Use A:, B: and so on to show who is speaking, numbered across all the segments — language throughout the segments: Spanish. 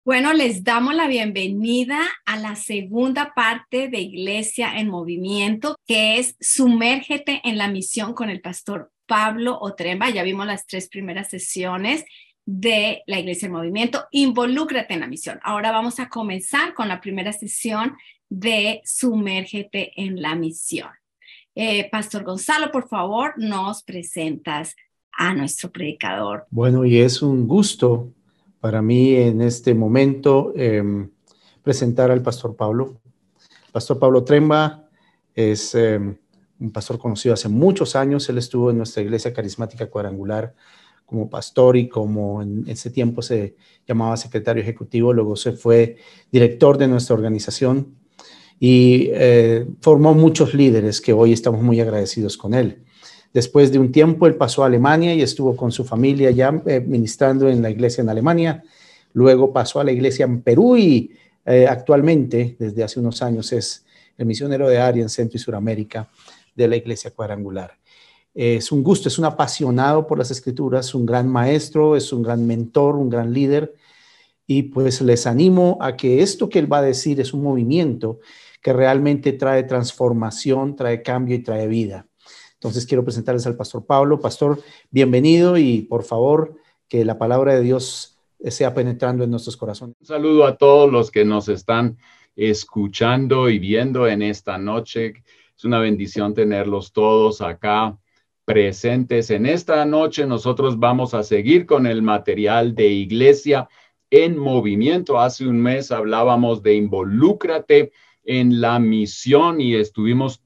A: Bueno, les damos la bienvenida a la segunda parte de Iglesia en Movimiento, que es Sumérgete en la Misión con el pastor Pablo Otremba. Ya vimos las 3 primeras sesiones de la Iglesia en Movimiento. Involúcrate en la misión. Ahora vamos a comenzar con la primera sesión de Sumérgete en la Misión. Pastor Gonzalo, por favor, nos presentas a nuestro predicador.
B: Bueno, y es un gusto para mí en este momento presentar al pastor Pablo. El pastor Pablo Tremba es un pastor conocido hace muchos años. Él estuvo en nuestra iglesia carismática cuadrangular como pastor y como en ese tiempo se llamaba secretario ejecutivo. Luego se fue director de nuestra organización y formó muchos líderes que hoy estamos muy agradecidos con él. Después de un tiempo, él pasó a Alemania y estuvo con su familia ya ministrando en la iglesia en Alemania. Luego pasó a la iglesia en Perú y actualmente, desde hace unos años, es el misionero de área en Centro y Suramérica de la iglesia cuadrangular. Es un gusto, es un apasionado por las escrituras, un gran maestro, es un gran mentor, un gran líder. Y pues les animo a que esto que él va a decir es un movimiento que realmente trae transformación, trae cambio y trae vida. Entonces quiero presentarles al pastor Pablo. Pastor, bienvenido y por favor que la palabra de Dios sea penetrando en nuestros corazones.
C: Un saludo a todos los que nos están escuchando y viendo en esta noche. Es una bendición tenerlos todos acá presentes. En esta noche nosotros vamos a seguir con el material de Iglesia en Movimiento. Hace un mes hablábamos de involúcrate en la misión y estuvimos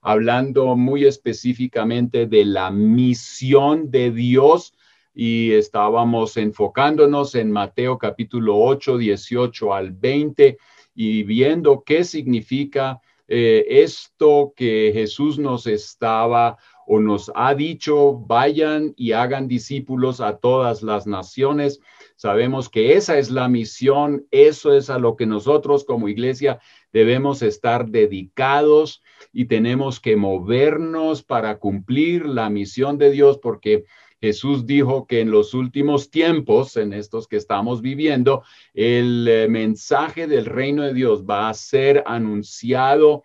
C: hablando muy específicamente de la misión de Dios y estábamos enfocándonos en Mateo capítulo 8, 18 al 20 y viendo qué significa esto que Jesús nos estaba o nos ha dicho: vayan y hagan discípulos a todas las naciones. Sabemos que esa es la misión, eso es a lo que nosotros como iglesia debemos estar dedicados y tenemos que movernos para cumplir la misión de Dios, porque Jesús dijo que en los últimos tiempos, en estos que estamos viviendo, el mensaje del reino de Dios va a ser anunciado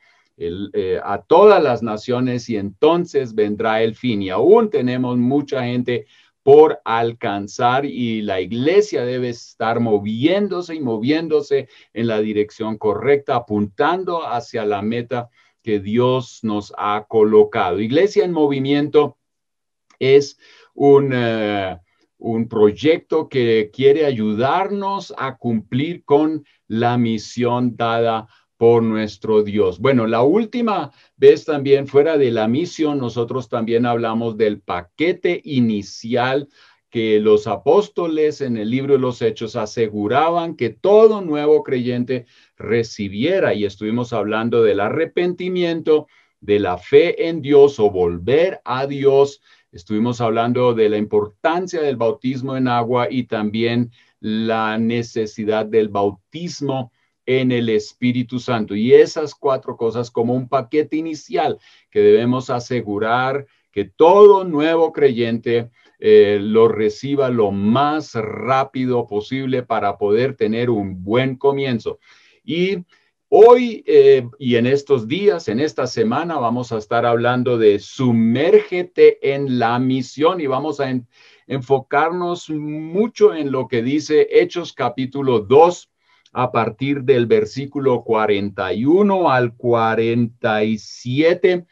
C: a todas las naciones y entonces vendrá el fin. Y aún tenemos mucha gente por alcanzar y la iglesia debe estar moviéndose y moviéndose en la dirección correcta, apuntando hacia la meta que Dios nos ha colocado. Iglesia en Movimiento es un proyecto que quiere ayudarnos a cumplir con la misión dada por nuestro Dios. Bueno, la última vez también fuera de la misión, nosotros también hablamos del paquete inicial que los apóstoles en el libro de los Hechos aseguraban que todo nuevo creyente recibiera, y estuvimos hablando del arrepentimiento, de la fe en Dios o volver a Dios. Estuvimos hablando de la importancia del bautismo en agua y también la necesidad del bautismo en el Espíritu Santo. Y esas 4 cosas como un paquete inicial que debemos asegurar que todo nuevo creyente lo reciba lo más rápido posible para poder tener un buen comienzo. Y hoy y en estos días, en esta semana, vamos a estar hablando de sumérgete en la misión y vamos a enfocarnos mucho en lo que dice Hechos capítulo 2, a partir del versículo 41 al 47,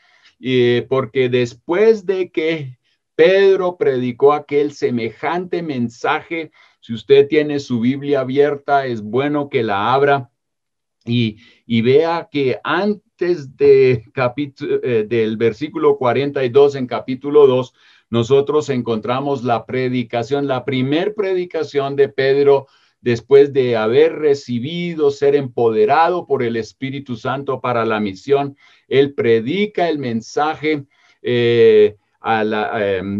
C: porque después de que Pedro predicó aquel semejante mensaje, si usted tiene su Biblia abierta, es bueno que la abra y vea que antes de del versículo 42 en capítulo 2, nosotros encontramos la predicación, la primer predicación de Pedro después de haber recibido, ser empoderado por el Espíritu Santo para la misión. Él predica el mensaje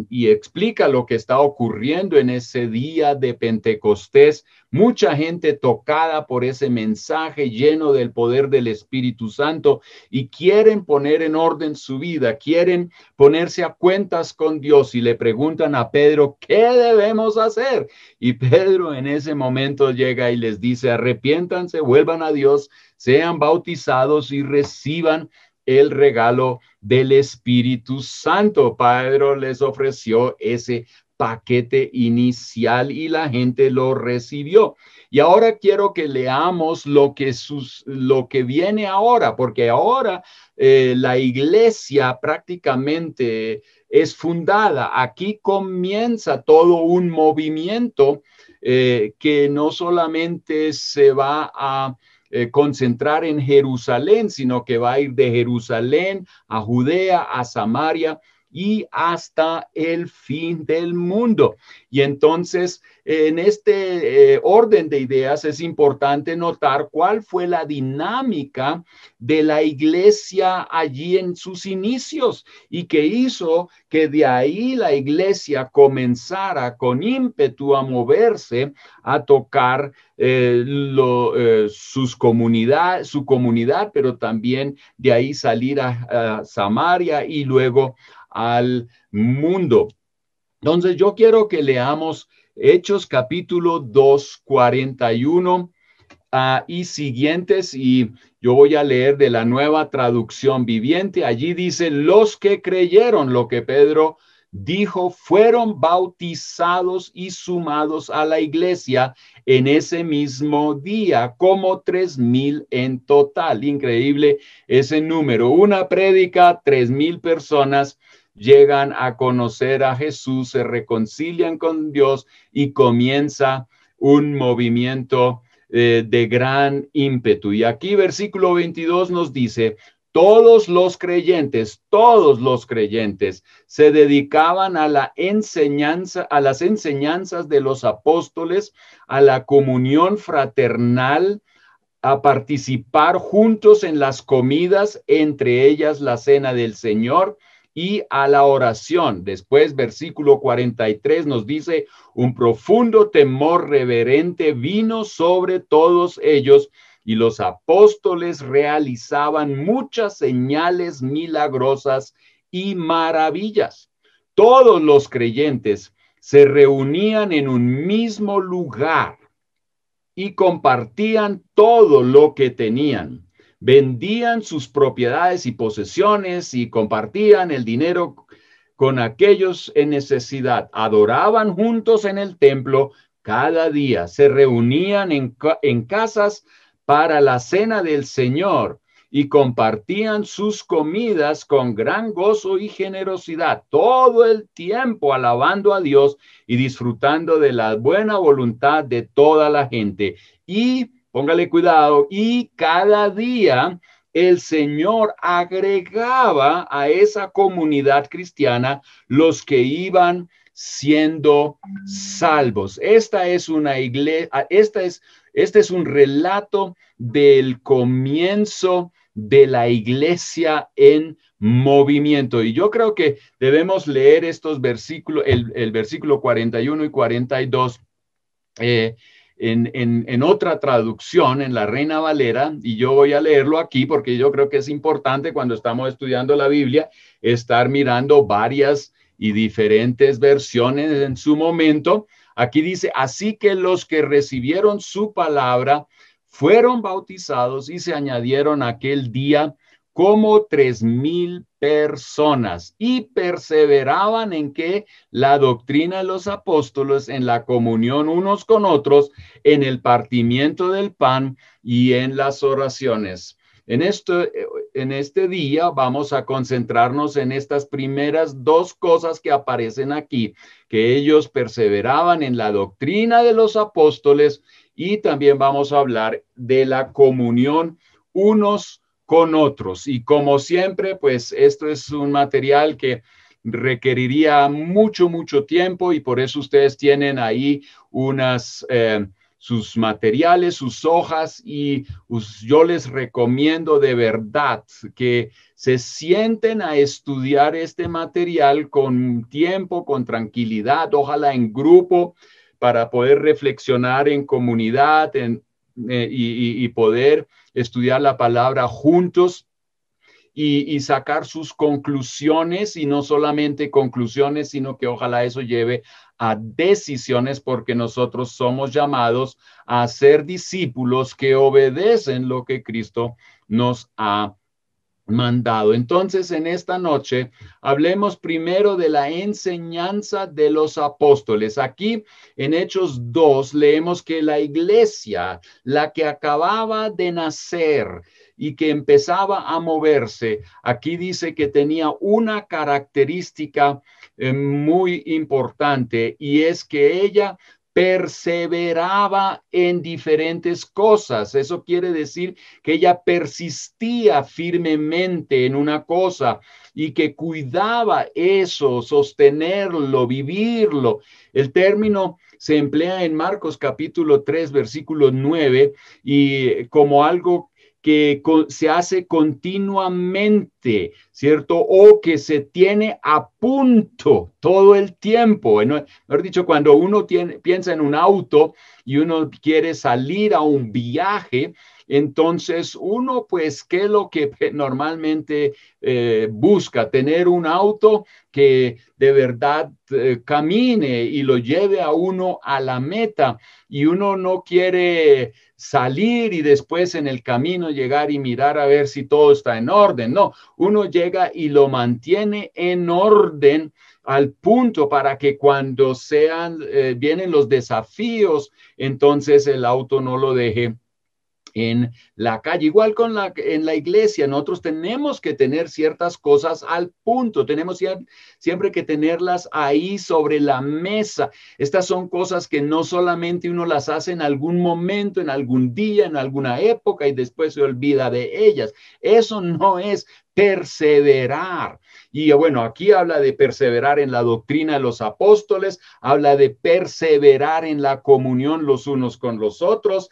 C: y explica lo que está ocurriendo en ese día de Pentecostés. Mucha gente tocada por ese mensaje lleno del poder del Espíritu Santo y quieren poner en orden su vida, quieren ponerse a cuentas con Dios y le preguntan a Pedro, ¿qué debemos hacer? Y Pedro en ese momento llega y les dice, arrepiéntanse, vuelvan a Dios, sean bautizados y reciban el regalo del Espíritu Santo. Pedro les ofreció ese paquete inicial y la gente lo recibió. Y ahora quiero que leamos lo que viene ahora, porque ahora la iglesia prácticamente es fundada. Aquí comienza todo un movimiento que no solamente se va a concentrar en Jerusalén, sino que va a ir de Jerusalén a Judea, a Samaria y hasta el fin del mundo. Y entonces, en este orden de ideas es importante notar cuál fue la dinámica de la iglesia allí en sus inicios y que hizo que de ahí la iglesia comenzara con ímpetu a moverse, a tocar su comunidad, pero también de ahí salir a Samaria y luego al mundo. Entonces yo quiero que leamos Hechos capítulo 2, 41 y siguientes, y yo voy a leer de la Nueva Traducción Viviente. Allí dice, los que creyeron lo que Pedro dijo fueron bautizados y sumados a la iglesia en ese mismo día, como 3,000 en total. Increíble ese número. Una prédica, 3,000 personas llegan a conocer a Jesús, se reconcilian con Dios y comienza un movimiento de gran ímpetu. Y aquí versículo 22 nos dice, todos los creyentes se dedicaban a la enseñanza, a las enseñanzas de los apóstoles, a la comunión fraternal, a participar juntos en las comidas, entre ellas la cena del Señor, y a la oración. Después, versículo 43 nos dice, un profundo temor reverente vino sobre todos ellos y los apóstoles realizaban muchas señales milagrosas y maravillas. Todos los creyentes se reunían en un mismo lugar y compartían todo lo que tenían. Vendían sus propiedades y posesiones y compartían el dinero con aquellos en necesidad. Adoraban juntos en el templo cada día. Se reunían en casas para la cena del Señor y compartían sus comidas con gran gozo y generosidad, todo el tiempo alabando a Dios y disfrutando de la buena voluntad de toda la gente. Y póngale cuidado, y cada día el Señor agregaba a esa comunidad cristiana los que iban siendo salvos. Esta es una iglesia, este es un relato del comienzo de la iglesia en movimiento. Y yo creo que debemos leer estos versículos, el versículo 41 y 42, en otra traducción, en la Reina Valera, y yo voy a leerlo aquí porque yo creo que es importante cuando estamos estudiando la Biblia, estar mirando varias y diferentes versiones en su momento. Aquí dice, así que los que recibieron su palabra fueron bautizados y se añadieron aquel día como 3,000 personas y perseveraban en que la doctrina de los apóstoles, en la comunión unos con otros, en el partimiento del pan y en las oraciones. En este día vamos a concentrarnos en estas primeras dos cosas que aparecen aquí, que ellos perseveraban en la doctrina de los apóstoles y también vamos a hablar de la comunión unos con otros. Y como siempre, pues esto es un material que requeriría mucho tiempo y por eso ustedes tienen ahí unas sus materiales, sus hojas, y yo les recomiendo de verdad que se sienten a estudiar este material con tiempo, con tranquilidad, ojalá en grupo, para poder reflexionar en comunidad y poder estudiar la palabra juntos. Y sacar sus conclusiones, y no solamente conclusiones, sino que ojalá eso lleve a decisiones, porque nosotros somos llamados a ser discípulos que obedecen lo que Cristo nos ha mandado. Entonces, en esta noche, hablemos primero de la enseñanza de los apóstoles. Aquí en Hechos 2 leemos que la iglesia, la que acababa de nacer y que empezaba a moverse, aquí dice que tenía una característica muy importante, y es que ella perseveraba en diferentes cosas. Eso quiere decir que ella persistía firmemente en una cosa y que cuidaba eso, sostenerlo, vivirlo. El término se emplea en Marcos capítulo 3, versículo 9, y como algo que se hace continuamente, ¿cierto? O que se tiene a punto todo el tiempo. Mejor dicho, cuando uno piensa en un auto y uno quiere salir a un viaje, entonces uno, pues, ¿qué es lo que normalmente busca? Tener un auto que de verdad camine y lo lleve a uno a la meta, y uno no quiere salir y después en el camino llegar y mirar a ver si todo está en orden. No, uno llega y lo mantiene en orden al punto para que cuando vienen los desafíos, entonces el auto no lo deje en la calle. Igual en la iglesia, nosotros tenemos que tener ciertas cosas al punto, tenemos siempre que tenerlas ahí sobre la mesa. Estas son cosas que no solamente uno las hace en algún momento, en algún día, en alguna época, y después se olvida de ellas. Eso no es perseverar. Y bueno, aquí habla de perseverar en la doctrina de los apóstoles, habla de perseverar en la comunión los unos con los otros,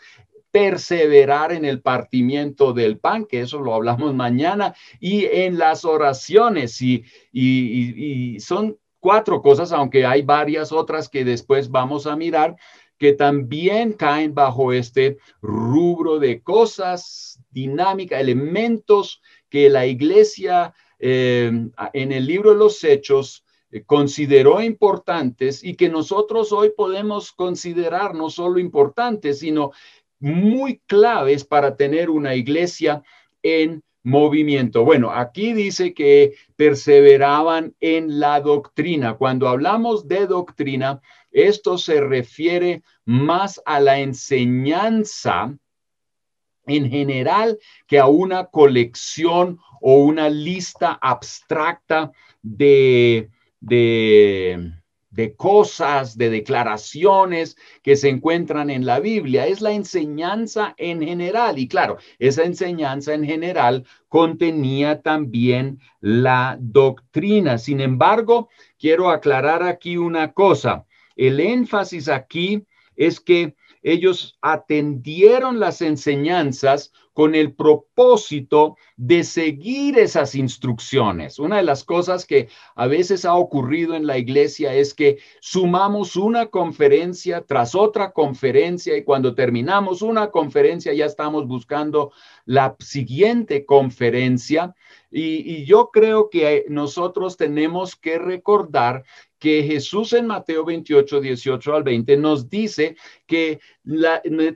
C: perseverar en el partimiento del pan, que eso lo hablamos mañana, y en las oraciones. Y son 4 cosas, aunque hay varias otras que después vamos a mirar, que también caen bajo este rubro de cosas, dinámica, elementos que la iglesia en el libro de los Hechos consideró importantes, y que nosotros hoy podemos considerar no solo importantes, sino muy claves para tener una iglesia en movimiento. Bueno, aquí dice que perseveraban en la doctrina. Cuando hablamos de doctrina, esto se refiere más a la enseñanza en general que a una colección o una lista abstracta de cosas, de declaraciones que se encuentran en la Biblia. Es la enseñanza en general. Y claro, esa enseñanza en general contenía también la doctrina. Sin embargo, quiero aclarar aquí una cosa. El énfasis aquí es que ellos atendieron las enseñanzas con el propósito de seguir esas instrucciones. Una de las cosas que a veces ha ocurrido en la iglesia es que sumamos una conferencia tras otra conferencia, y cuando terminamos una conferencia ya estamos buscando la siguiente conferencia. Y yo creo que nosotros tenemos que recordar que Jesús en Mateo 28, 18 al 20 nos dice que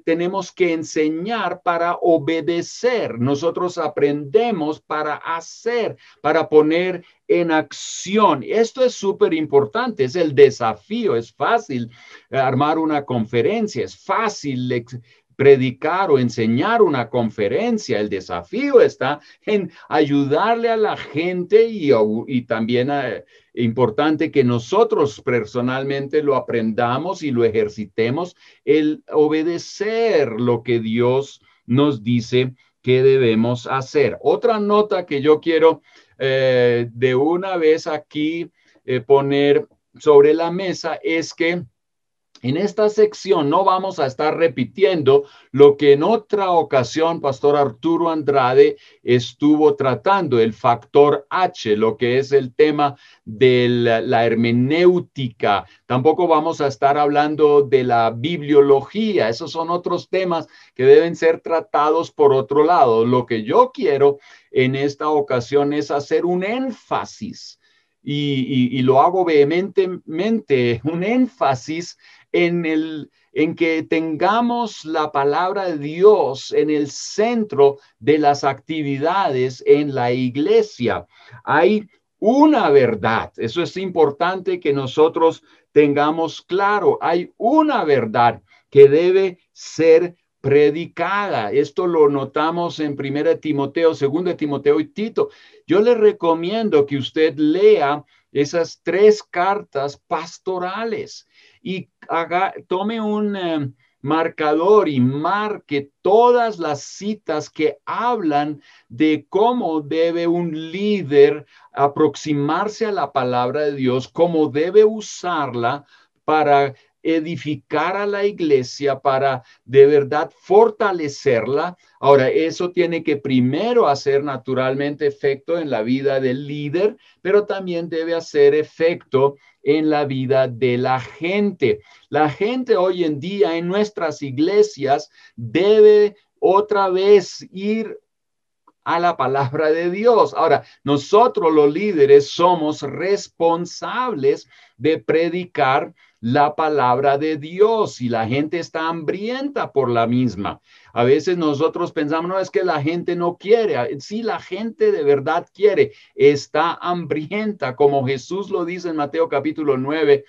C: tenemos que enseñar para obedecer. Nosotros aprendemos para hacer, para poner en acción. Esto es súper importante, es el desafío. Es fácil armar una conferencia, es fácil predicar o enseñar una conferencia. El desafío está en ayudarle a la gente, y también importante que nosotros personalmente lo aprendamos y lo ejercitemos, el obedecer lo que Dios nos dice que debemos hacer. Otra nota que yo quiero de una vez aquí poner sobre la mesa es que En esta sección no vamos a estar repitiendo lo que en otra ocasión Pastor Arturo Andrade estuvo tratando, el factor H, lo que es el tema de la hermenéutica. Tampoco vamos a estar hablando de la bibliología. Esos son otros temas que deben ser tratados por otro lado. Lo que yo quiero en esta ocasión es hacer un énfasis y lo hago vehementemente, un énfasis en que tengamos la palabra de Dios en el centro de las actividades en la iglesia. Hay una verdad, eso es importante que nosotros tengamos claro, hay una verdad que debe ser predicada. Esto lo notamos en 1 Timoteo, 2 Timoteo y Tito. Yo le recomiendo que usted lea esas 3 cartas pastorales y tome un marcador y marque todas las citas que hablan de cómo debe un líder aproximarse a la palabra de Dios, cómo debe usarla para edificar a la iglesia, para de verdad fortalecerla. Ahora, eso tiene que primero hacer naturalmente efecto en la vida del líder, pero también debe hacer efecto en la vida de la gente. La gente hoy en día en nuestras iglesias debe otra vez ir a la palabra de Dios. Ahora, nosotros los líderes somos responsables de predicar la palabra de Dios y la gente está hambrienta por la misma. A veces nosotros pensamos, no, es que la gente no quiere. Sí, la gente de verdad quiere, está hambrienta, como Jesús lo dice en Mateo capítulo 9,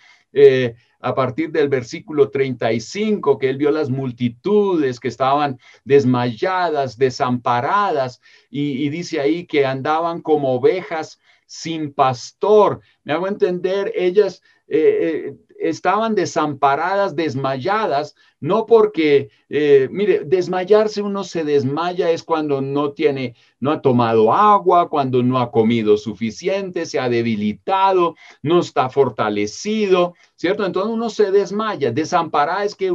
C: a partir del versículo 35, que él vio las multitudes que estaban desmayadas, desamparadas, y dice ahí que andaban como ovejas sin pastor. Me hago entender, ellas estaban desamparadas, desmayadas, no porque, mire, desmayarse, uno se desmaya es cuando no ha tomado agua, cuando no ha comido suficiente, se ha debilitado, no está fortalecido, ¿cierto? Entonces uno se desmaya. Desamparada es que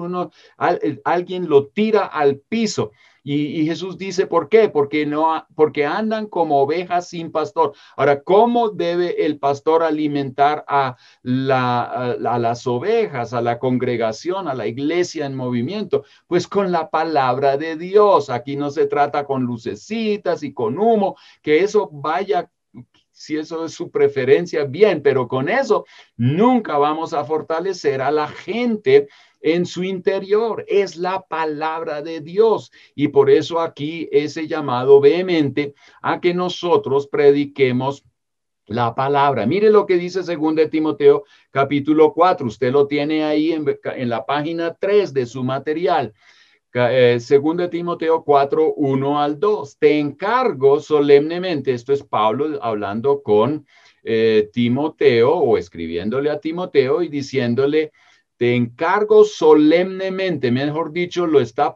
C: alguien lo tira al piso. Y Jesús dice, ¿por qué? Porque andan como ovejas sin pastor. Ahora, ¿cómo debe el pastor alimentar a las ovejas, a la congregación, a la iglesia en movimiento? Pues con la palabra de Dios. Aquí no se trata con lucecitas y con humo, que eso vaya, si eso es su preferencia, bien, pero con eso nunca vamos a fortalecer a la gente en su interior. Es la palabra de Dios y por eso aquí ese llamado vehemente a que nosotros prediquemos la palabra. Mire lo que dice 2 Timoteo capítulo 4. Usted lo tiene ahí en la página 3 de su material. 2 Timoteo 4, 1 al 2. Te encargo solemnemente, esto es Pablo hablando con Timoteo o escribiéndole a Timoteo y diciéndole, te encargo solemnemente, mejor dicho, lo está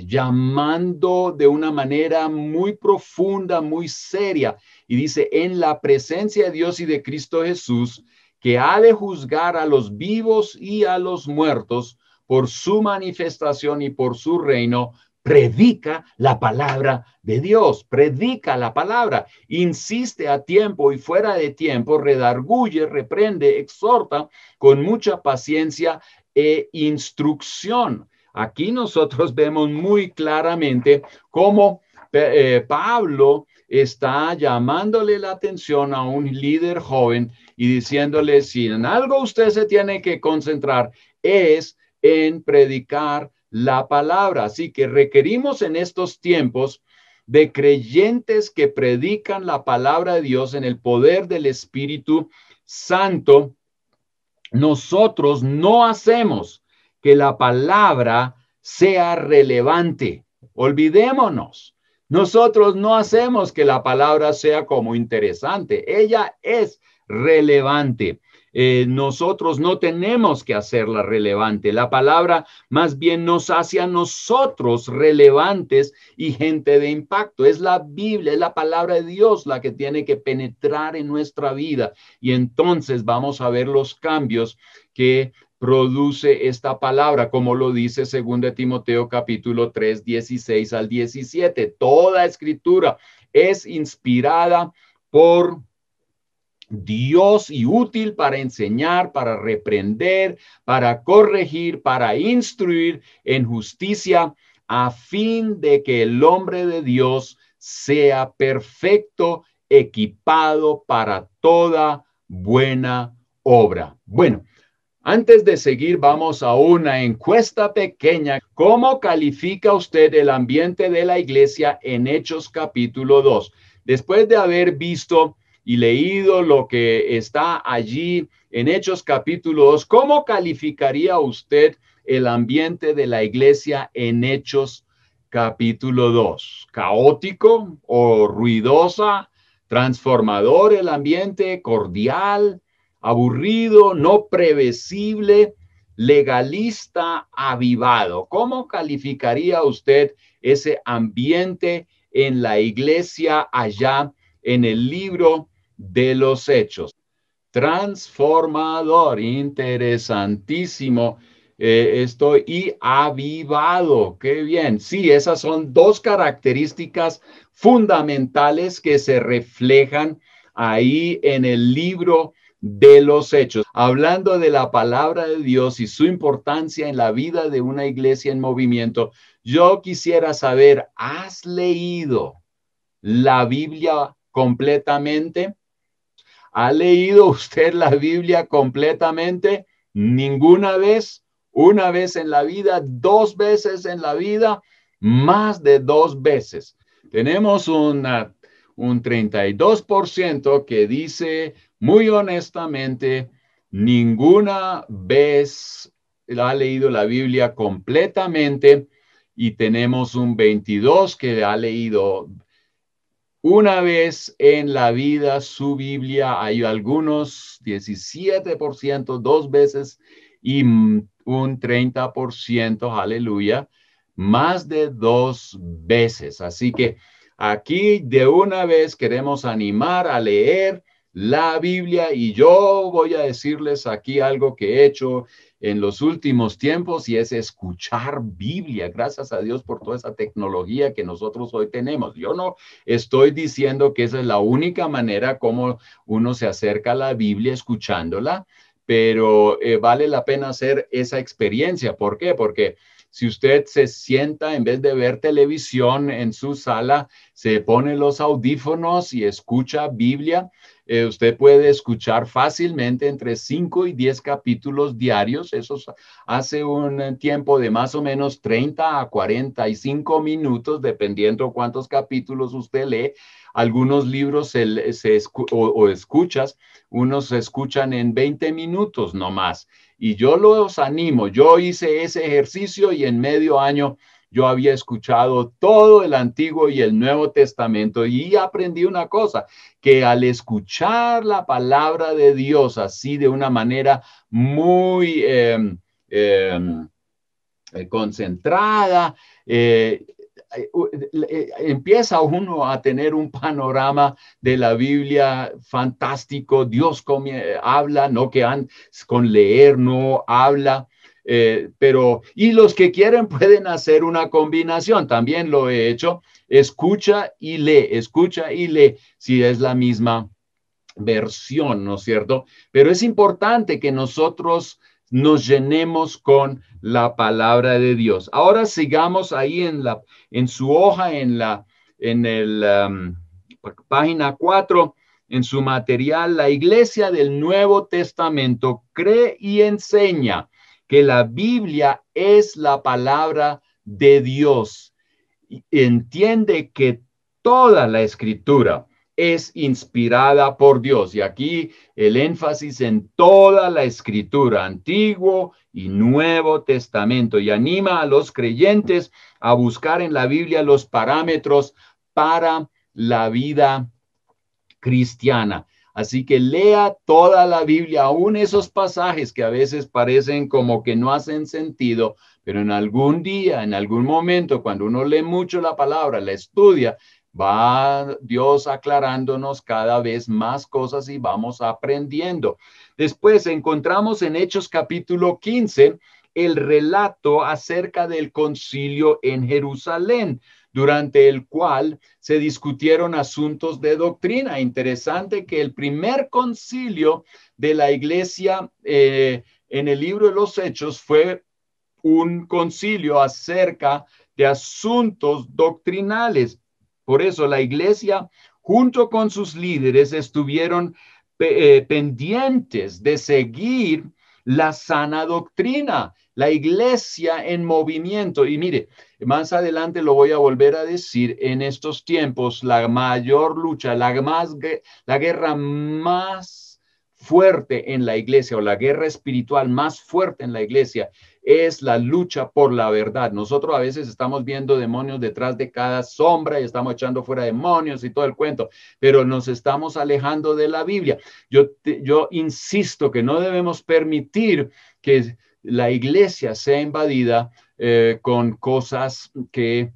C: llamando de una manera muy profunda, muy seria, y dice, en la presencia de Dios y de Cristo Jesús, que ha de juzgar a los vivos y a los muertos por su manifestación y por su reino, predica la palabra de Dios, predica la palabra, insiste a tiempo y fuera de tiempo, redarguye, reprende, exhorta con mucha paciencia e instrucción. Aquí nosotros vemos muy claramente cómo Pablo está llamándole la atención a un líder joven y diciéndole, si en algo usted se tiene que concentrar es en predicar la palabra. Así que requerimos en estos tiempos de creyentes que predican la palabra de Dios en el poder del Espíritu Santo. Nosotros no hacemos que la palabra sea relevante. Olvidémonos. Nosotros no hacemos que la palabra sea como interesante. Ella es relevante. nosotros no tenemos que hacerla relevante. La palabra más bien nos hace a nosotros relevantes y gente de impacto. Es la Biblia, es la palabra de Dios la que tiene que penetrar en nuestra vida. Y entonces vamos a ver los cambios que produce esta palabra, como lo dice 2 Timoteo capítulo 3, 16 al 17. Toda escritura es inspirada por Dios y útil para enseñar, para reprender, para corregir, para instruir en justicia, a fin de que el hombre de Dios sea perfecto, equipado para toda buena obra. Bueno, antes de seguir, vamos a una encuesta pequeña. ¿Cómo califica usted el ambiente de la iglesia en Hechos capítulo 2? Después de haber visto y leído lo que está allí en Hechos capítulo 2, ¿cómo calificaría usted el ambiente de la iglesia en Hechos capítulo 2? ¿Caótico o ruidosa? ¿Transformador el ambiente? ¿Cordial? ¿Aburrido? ¿No previsible? ¿Legalista? ¿Avivado? ¿Cómo calificaría usted ese ambiente en la iglesia allá en el libro de los Hechos? Transformador, interesantísimo. Estoy y avivado, qué bien. Sí, esas son dos características fundamentales que se reflejan ahí en el libro de los Hechos. Hablando de la palabra de Dios y su importancia en la vida de una iglesia en movimiento, yo quisiera saber, ¿has leído la Biblia completamente? ¿Ha leído usted la Biblia completamente? ¿Ninguna vez? ¿Una vez en la vida? ¿Dos veces en la vida? Más de dos veces. Tenemos un 32% que dice muy honestamente, ninguna vez ha leído la Biblia completamente, y tenemos un 22% que ha leído una vez en la vida su Biblia. Hay algunos 17%, dos veces, y un 30%, aleluya, más de dos veces. Así que aquí de una vez queremos animar a leer la Biblia, y yo voy a decirles aquí algo que he hecho en los últimos tiempos, y es escuchar Biblia. Gracias a Dios por toda esa tecnología que nosotros hoy tenemos. Yo no estoy diciendo que esa es la única manera como uno se acerca a la Biblia, escuchándola, pero vale la pena hacer esa experiencia. ¿Por qué? Porque si usted se sienta, en vez de ver televisión en su sala, se pone los audífonos y escucha Biblia, usted puede escuchar fácilmente entre 5 y 10 capítulos diarios. Eso hace un tiempo de más o menos 30 a 45 minutos, dependiendo cuántos capítulos usted lee. Algunos libros o escuchas, unos se escuchan en 20 minutos nomás. Y yo los animo. Yo hice ese ejercicio y en medio año yo había escuchado todo el Antiguo y el Nuevo Testamento, y aprendí una cosa, que al escuchar la palabra de Dios así de una manera muy concentrada, empieza uno a tener un panorama de la Biblia fantástico. Dios habla, no que con leer no habla. Y los que quieren pueden hacer una combinación. También lo he hecho. Escucha y lee, si es la misma versión, ¿no es cierto? Pero es importante que nosotros nos llenemos con la palabra de Dios. Ahora sigamos ahí en su hoja, página 4, en su material. La iglesia del Nuevo Testamento cree y enseña que la Biblia es la palabra de Dios. Entiende que toda la escritura es inspirada por Dios. Y aquí el énfasis en toda la escritura, Antiguo y Nuevo Testamento, y anima a los creyentes a buscar en la Biblia los parámetros para la vida cristiana. Así que lea toda la Biblia, aún esos pasajes que a veces parecen como que no hacen sentido, pero en algún día, en algún momento, cuando uno lee mucho la palabra, la estudia, va Dios aclarándonos cada vez más cosas y vamos aprendiendo. Después encontramos en Hechos capítulo 15 el relato acerca del concilio en Jerusalén, durante el cual se discutieron asuntos de doctrina. Interesante que el primer concilio de la iglesia en el libro de los Hechos fue un concilio acerca de asuntos doctrinales. Por eso la iglesia, junto con sus líderes, estuvieron pendientes de seguir la sana doctrina, la iglesia en movimiento. Y mire, más adelante lo voy a volver a decir, en estos tiempos la mayor lucha, la guerra más fuerte en la iglesia, o la guerra espiritual más fuerte en la iglesia, es la lucha por la verdad. Nosotros a veces estamos viendo demonios detrás de cada sombra y estamos echando fuera demonios y todo el cuento, pero nos estamos alejando de la Biblia. Yo insisto que no debemos permitir que la iglesia sea invadida con cosas que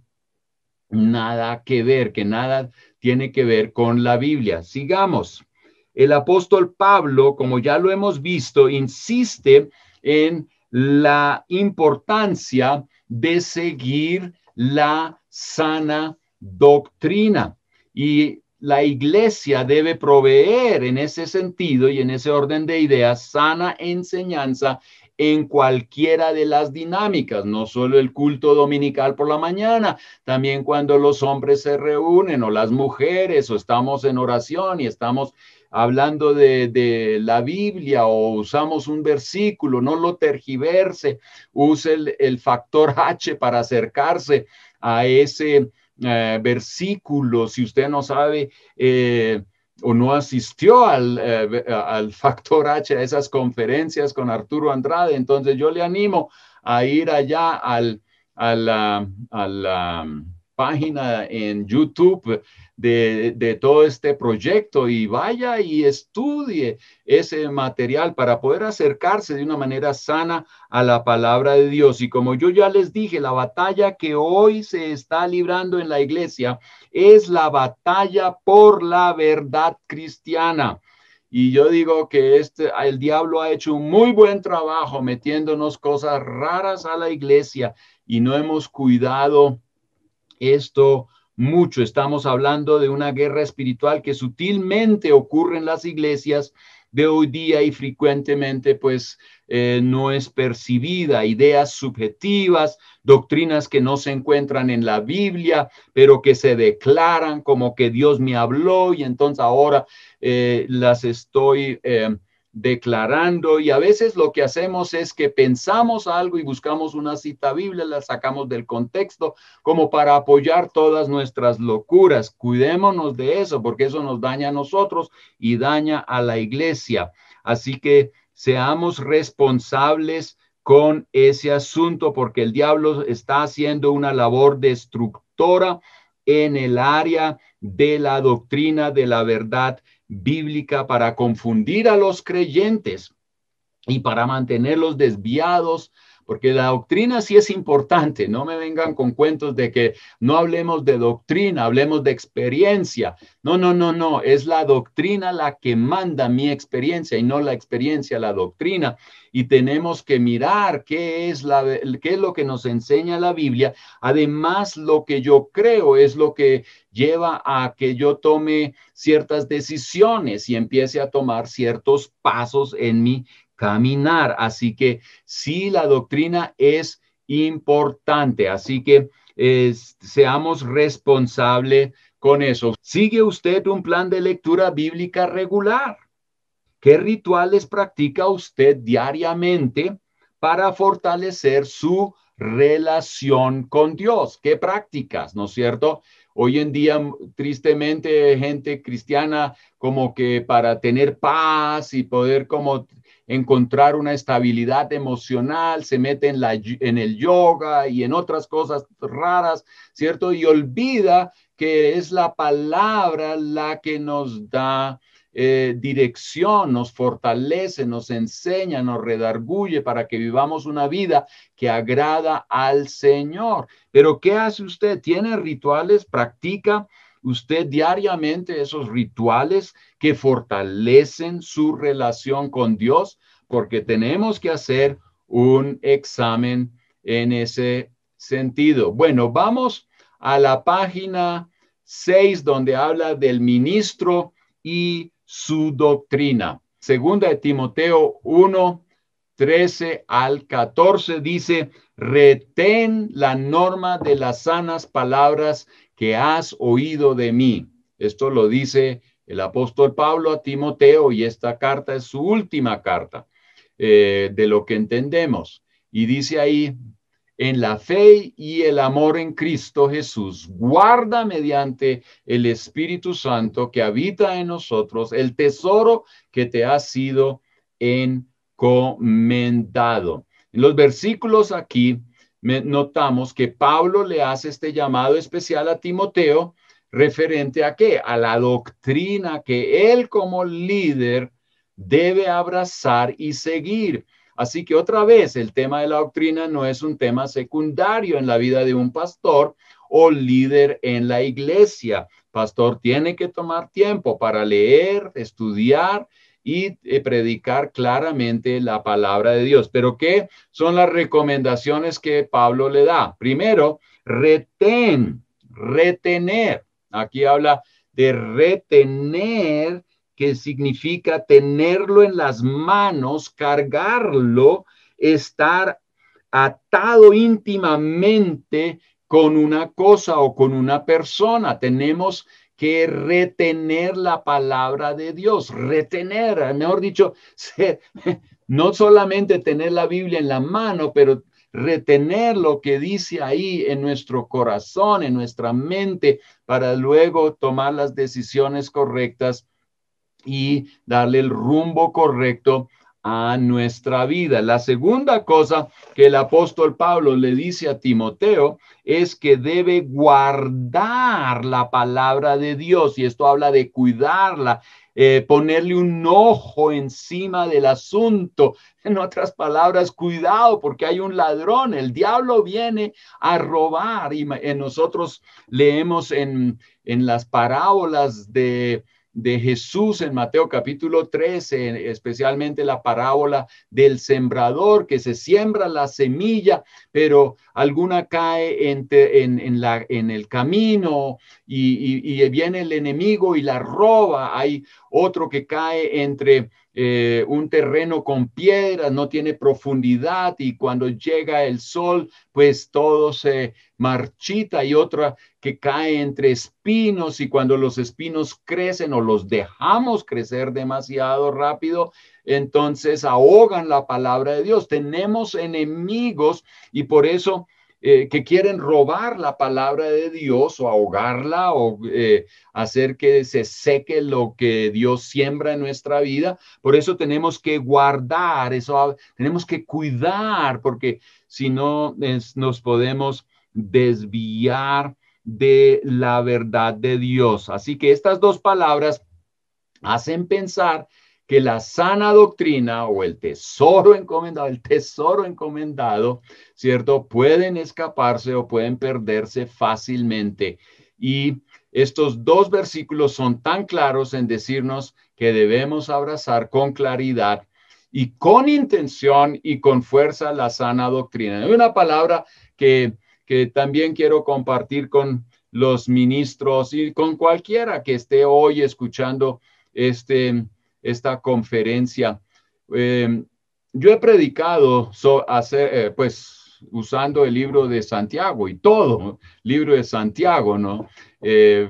C: nada que ver, que nada tiene que ver con la Biblia. Sigamos. El apóstol Pablo, como ya lo hemos visto, insiste en la importancia de seguir la sana doctrina. Y la iglesia debe proveer en ese sentido y en ese orden de ideas sana enseñanza en cualquiera de las dinámicas, no solo el culto dominical por la mañana, también cuando los hombres se reúnen o las mujeres o estamos en oración y estamos hablando de la Biblia o usamos un versículo, no lo tergiverse, use el factor H para acercarse a ese versículo. Si usted no sabe o no asistió al factor H, a esas conferencias con Arturo Andrade, entonces yo le animo a ir allá a la página en YouTube de todo este proyecto y vaya y estudie ese material para poder acercarse de una manera sana a la palabra de Dios. Y como yo ya les dije, la batalla que hoy se está librando en la iglesia es la batalla por la verdad cristiana. Y yo digo que el diablo ha hecho un muy buen trabajo metiéndonos cosas raras a la iglesia y no hemos cuidado esto mucho. Estamos hablando de una guerra espiritual que sutilmente ocurre en las iglesias de hoy día y frecuentemente pues no es percibida. Ideas subjetivas, doctrinas que no se encuentran en la Biblia, pero que se declaran como que Dios me habló y entonces ahora las estoy declarando, y a veces lo que hacemos es que pensamos algo y buscamos una cita bíblica, la sacamos del contexto como para apoyar todas nuestras locuras. Cuidémonos de eso porque eso nos daña a nosotros y daña a la iglesia. Así que seamos responsables con ese asunto porque el diablo está haciendo una labor destructora en el área de la doctrina de la verdad bíblica para confundir a los creyentes y para mantenerlos desviados, porque la doctrina sí es importante. No me vengan con cuentos de que no hablemos de doctrina, hablemos de experiencia. No, es la doctrina la que manda mi experiencia y no la experiencia la doctrina. Y tenemos que mirar qué es lo que nos enseña la Biblia. Además, lo que yo creo es lo que lleva a que yo tome ciertas decisiones y empiece a tomar ciertos pasos en mi caminar. Así que sí, la doctrina es importante. Así que seamos responsables con eso. ¿Sigue usted un plan de lectura bíblica regular? ¿Qué rituales practica usted diariamente para fortalecer su relación con Dios? ¿Qué prácticas, no es cierto? Hoy en día, tristemente, gente cristiana como que para tener paz y poder como encontrar una estabilidad emocional, se mete en el yoga y en otras cosas raras, ¿cierto? Y olvida que es la palabra la que nos da dirección, nos fortalece, nos enseña, nos redarguye para que vivamos una vida que agrada al Señor. Pero ¿qué hace usted? ¿Tiene rituales? ¿Practica usted diariamente esos rituales que fortalecen su relación con Dios? Porque tenemos que hacer un examen en ese sentido. Bueno, vamos a la página 6, donde habla del ministro y su doctrina. Segunda de Timoteo 1, 13 al 14 dice: retén la norma de las sanas palabras que has oído de mí. Esto lo dice el apóstol Pablo a Timoteo, y esta carta es su última carta, de lo que entendemos. Y dice ahí: en la fe y el amor en Cristo Jesús, guarda mediante el Espíritu Santo que habita en nosotros el tesoro que te ha sido encomendado. En los versículos aquí notamos que Pablo le hace este llamado especial a Timoteo, referente a ¿qué? A la doctrina que él como líder debe abrazar y seguir. Así que otra vez, el tema de la doctrina no es un tema secundario en la vida de un pastor o líder en la iglesia. Pastor tiene que tomar tiempo para leer, estudiar y predicar claramente la palabra de Dios. Pero ¿qué son las recomendaciones que Pablo le da? Primero, retener. Aquí habla de retener, que significa tenerlo en las manos, cargarlo, estar atado íntimamente con una cosa o con una persona. Tenemos que retener la palabra de Dios, retener, mejor dicho, no solamente tener la Biblia en la mano, pero retener lo que dice ahí en nuestro corazón, en nuestra mente, para luego tomar las decisiones correctas y darle el rumbo correcto a nuestra vida. La segunda cosa que el apóstol Pablo le dice a Timoteo es que debe guardar la palabra de Dios, y esto habla de cuidarla, ponerle un ojo encima del asunto. En otras palabras, cuidado, porque hay un ladrón, el diablo viene a robar. Y nosotros leemos en las parábolas de Jesús en Mateo capítulo 13, especialmente la parábola del sembrador, que se siembra la semilla, pero alguna cae en el camino y viene el enemigo y la roba. Hay otro que cae entre un terreno con piedras, no tiene profundidad, y cuando llega el sol, pues todo se marchita. Y otra que cae entre espinos, y cuando los espinos crecen o los dejamos crecer demasiado rápido, entonces ahogan la palabra de Dios. Tenemos enemigos, y por eso que quieren robar la palabra de Dios, o ahogarla, o hacer que se seque lo que Dios siembra en nuestra vida. Por eso tenemos que guardar eso, tenemos que cuidar, porque si no nos podemos desviar de la verdad de Dios. Así que estas dos palabras hacen pensar que la sana doctrina o el tesoro encomendado, ¿cierto? Pueden escaparse o pueden perderse fácilmente. Y estos dos versículos son tan claros en decirnos que debemos abrazar con claridad y con intención y con fuerza la sana doctrina. Hay una palabra que también quiero compartir con los ministros y con cualquiera que esté hoy escuchando esta conferencia. Yo he predicado pues usando el libro de Santiago y todo libro de Santiago, ¿no?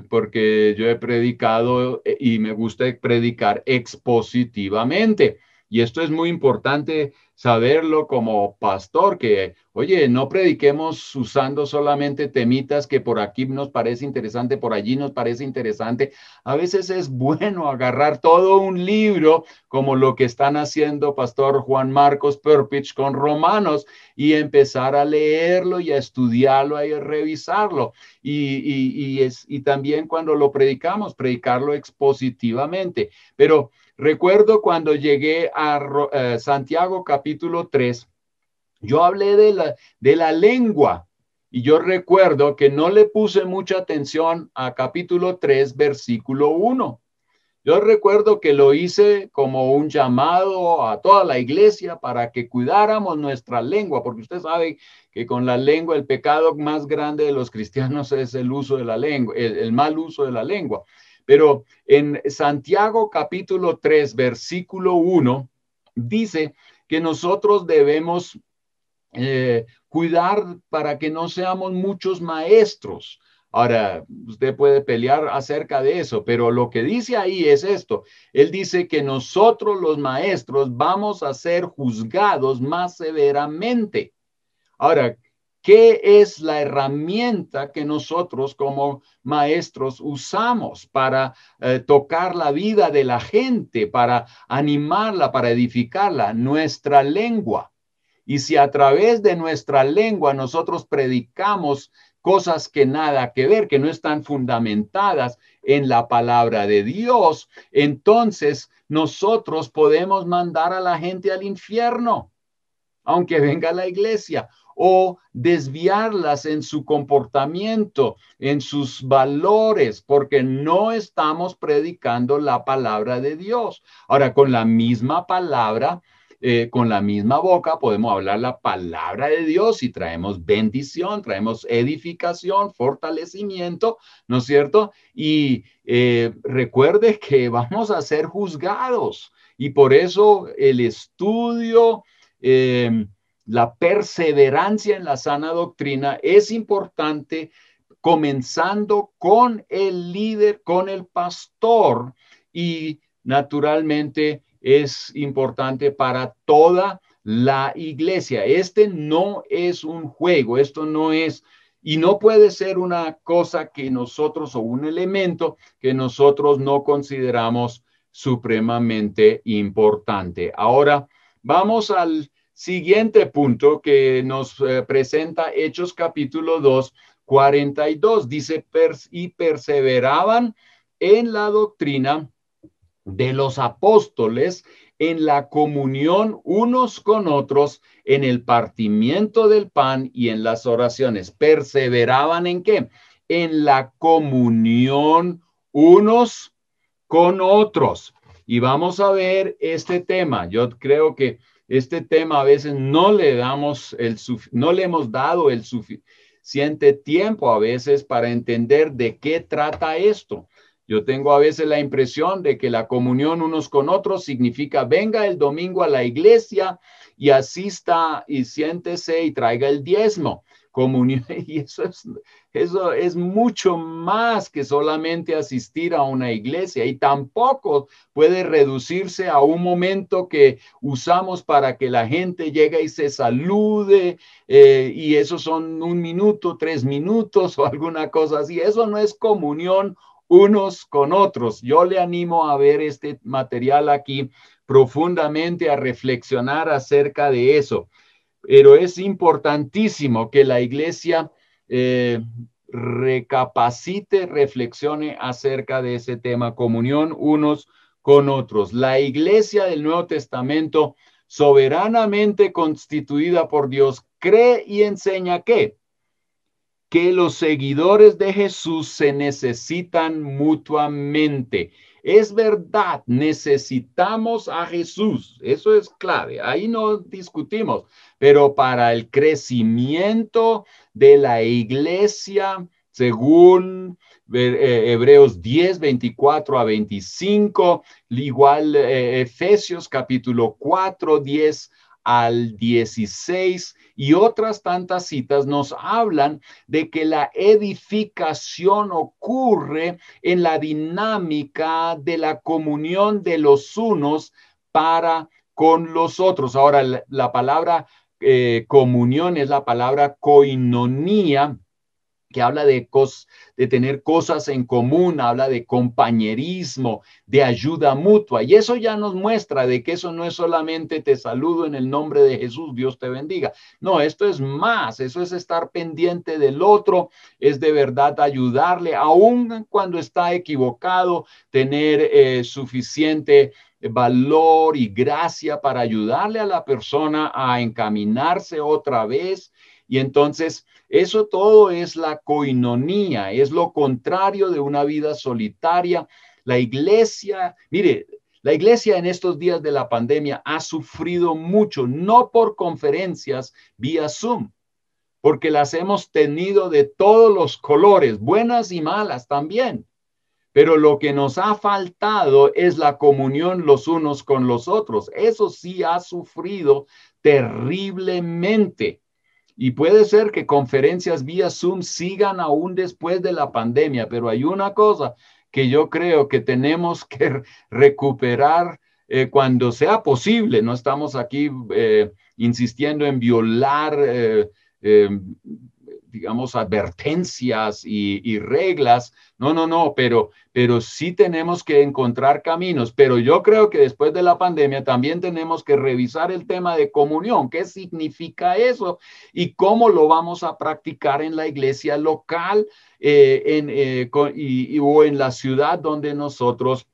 C: Porque yo he predicado y me gusta predicar expositivamente. Y esto es muy importante saberlo como pastor, que, oye, no prediquemos usando solamente temitas que por aquí nos parece interesante, por allí nos parece interesante. A veces es bueno agarrar todo un libro, como lo que están haciendo Pastor Juan Marcos Perpich con Romanos, y empezar a leerlo y a estudiarlo y a revisarlo. Y también cuando lo predicamos, predicarlo expositivamente. Pero recuerdo cuando llegué a Santiago capítulo 3, yo hablé de la lengua y yo recuerdo que no le puse mucha atención a capítulo 3, versículo 1. Yo recuerdo que lo hice como un llamado a toda la iglesia para que cuidáramos nuestra lengua, porque usted sabe que con la lengua el pecado más grande de los cristianos es el uso de la lengua, el mal uso de la lengua. Pero en Santiago capítulo 3, versículo 1, dice que nosotros debemos cuidar para que no seamos muchos maestros. Ahora, usted puede pelear acerca de eso, pero lo que dice ahí es esto. Él dice que nosotros los maestros vamos a ser juzgados más severamente. Ahora, ¿qué es la herramienta que nosotros como maestros usamos para tocar la vida de la gente, para animarla, para edificarla? Nuestra lengua. Y si a través de nuestra lengua nosotros predicamos cosas que nada que ver, que no están fundamentadas en la palabra de Dios, entonces nosotros podemos mandar a la gente al infierno, aunque venga a la iglesia, o desviarlas en su comportamiento, en sus valores, porque no estamos predicando la palabra de Dios. Ahora, con la misma palabra, con la misma boca podemos hablar la palabra de Dios y traemos bendición, traemos edificación, fortalecimiento, ¿no es cierto? Y recuerde que vamos a ser juzgados y por eso el estudio, la perseverancia en la sana doctrina es importante, comenzando con el líder, con el pastor, y naturalmente es importante para toda la iglesia. Este no es un juego, esto no es, y no puede ser una cosa que nosotros, o un elemento que nosotros no consideramos supremamente importante. Ahora vamos al siguiente punto que nos presenta Hechos capítulo 2, 42. Dice, y perseveraban en la doctrina de los apóstoles, en la comunión unos con otros, en el partimiento del pan y en las oraciones. ¿Perseveraban en qué? En la comunión unos con otros. Y vamos a ver este tema. Yo creo que este tema a veces no le hemos dado el suficiente tiempo a veces para entender de qué trata esto. Yo tengo a veces la impresión de que la comunión unos con otros significa venga el domingo a la iglesia y asista y siéntese y traiga el diezmo. Comunión, y eso es mucho más que solamente asistir a una iglesia, y tampoco puede reducirse a un momento que usamos para que la gente llegue y se salude, y eso son 1 minuto, 3 minutos o alguna cosa así. Eso no es comunión unos con otros. Yo le animo a ver este material aquí profundamente, a reflexionar acerca de eso. Pero es importantísimo que la iglesia recapacite, reflexione acerca de ese tema, comunión unos con otros. La iglesia del Nuevo Testamento, soberanamente constituida por Dios, cree y enseña que los seguidores de Jesús se necesitan mutuamente. Es verdad, necesitamos a Jesús, eso es clave, ahí no discutimos, pero para el crecimiento de la iglesia, según Hebreos 10, 24 a 25, igual Efesios capítulo 4, 10 al 16, y otras tantas citas nos hablan de que la edificación ocurre en la dinámica de la comunión de los unos para con los otros. Ahora, la palabra comunión es la palabra koinonía, que habla de tener cosas en común, habla de compañerismo, de ayuda mutua. Y eso ya nos muestra de que eso no es solamente te saludo en el nombre de Jesús, Dios te bendiga. No, esto es más, eso es estar pendiente del otro, es de verdad ayudarle, aun cuando está equivocado, tener suficiente valor y gracia para ayudarle a la persona a encaminarse otra vez. Y entonces eso todo es la koinonía, es lo contrario de una vida solitaria. La iglesia, mire, la iglesia en estos días de la pandemia ha sufrido mucho, no por conferencias vía Zoom, porque las hemos tenido de todos los colores, buenas y malas también. Pero lo que nos ha faltado es la comunión los unos con los otros. Eso sí ha sufrido terriblemente. Y puede ser que conferencias vía Zoom sigan aún después de la pandemia, pero hay una cosa que yo creo que tenemos que recuperar cuando sea posible. No estamos aquí insistiendo en violar digamos, advertencias y reglas. No, pero sí tenemos que encontrar caminos. Pero yo creo que después de la pandemia también tenemos que revisar el tema de comunión. ¿Qué significa eso? Y cómo lo vamos a practicar en la iglesia local o en la ciudad donde nosotros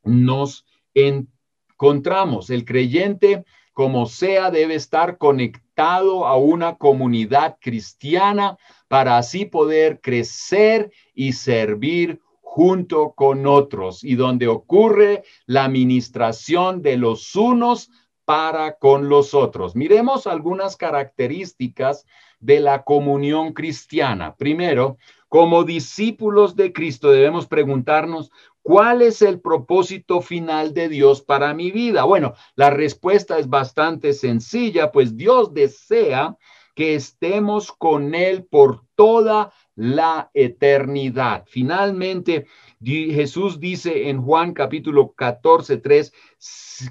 C: nos encontramos. El creyente, como sea, debe estar conectado a una comunidad cristiana para así poder crecer y servir junto con otros, y donde ocurre la administración de los unos para con los otros. Miremos algunas características de la comunión cristiana. Primero, como discípulos de Cristo debemos preguntarnos, ¿cuál es el propósito final de Dios para mi vida? Bueno, la respuesta es bastante sencilla, pues Dios desea que estemos con Él por toda la eternidad. Finalmente, Jesús dice en Juan capítulo 14:3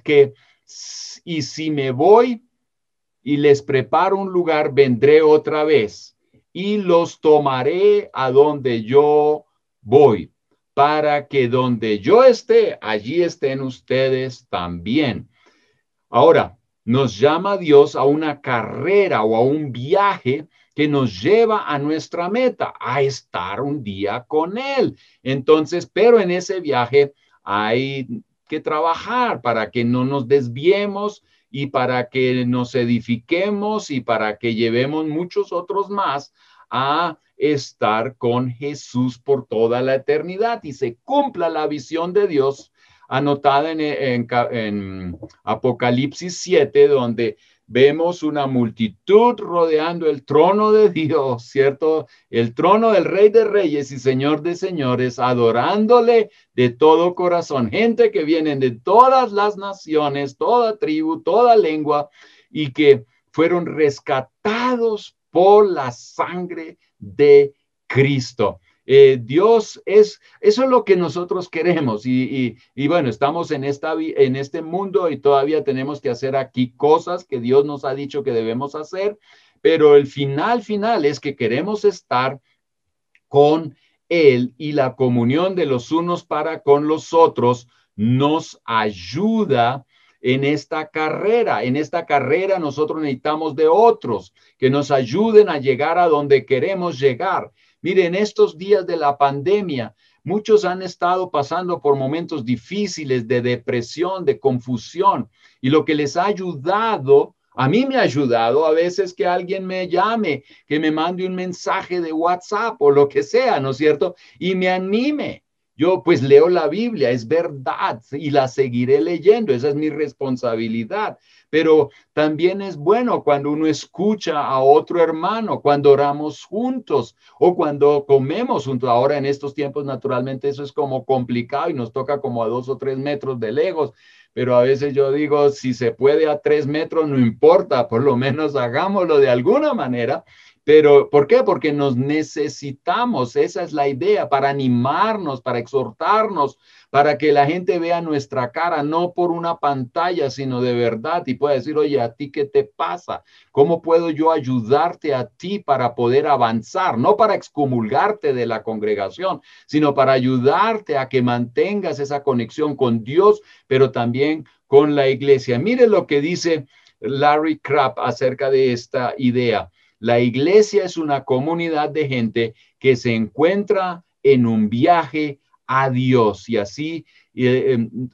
C: que y si me voy y les preparo un lugar, vendré otra vez y los tomaré a donde yo voy, para que donde yo esté, allí estén ustedes también. Ahora, nos llama Dios a una carrera o a un viaje que nos lleva a nuestra meta, a estar un día con Él. Entonces, pero en ese viaje hay que trabajar para que no nos desviemos y para que nos edifiquemos y para que llevemos muchos otros más a estar con Jesús por toda la eternidad y se cumpla la visión de Dios anotada en Apocalipsis 7, donde vemos una multitud rodeando el trono de Dios, ¿cierto? El trono del Rey de Reyes y Señor de Señores, adorándole de todo corazón. Gente que vienen de todas las naciones, toda tribu, toda lengua, y que fueron rescatados por la sangre de Cristo. Dios eso es lo que nosotros queremos y bueno, estamos en este mundo y todavía tenemos que hacer aquí cosas que Dios nos ha dicho que debemos hacer, pero el final es que queremos estar con Él y la comunión de los unos para con los otros nos ayuda en esta carrera. En esta carrera nosotros necesitamos de otros que nos ayuden a llegar a donde queremos llegar. Miren, estos días de la pandemia, muchos han estado pasando por momentos difíciles de depresión, de confusión, y lo que les ha ayudado, a mí me ha ayudado a veces que alguien me llame, que me mande un mensaje de WhatsApp o lo que sea, ¿no es cierto? Y me anime. Yo pues leo la Biblia, es verdad, y la seguiré leyendo, esa es mi responsabilidad. Pero también es bueno cuando uno escucha a otro hermano, cuando oramos juntos o cuando comemos juntos. Ahora en estos tiempos naturalmente eso es como complicado y nos toca como a 2 o 3 metros de lejos. Pero a veces yo digo, si se puede a 3 metros, no importa, por lo menos hagámoslo de alguna manera. Pero, ¿por qué? Porque nos necesitamos, esa es la idea, para animarnos, para exhortarnos, para que la gente vea nuestra cara, no por una pantalla, sino de verdad, y pueda decir, oye, ¿a ti qué te pasa? ¿Cómo puedo yo ayudarte a ti para poder avanzar? No para excomulgarte de la congregación, sino para ayudarte a que mantengas esa conexión con Dios, pero también con la iglesia. Mire lo que dice Larry Crabb acerca de esta idea. La iglesia es una comunidad de gente que se encuentra en un viaje a Dios y así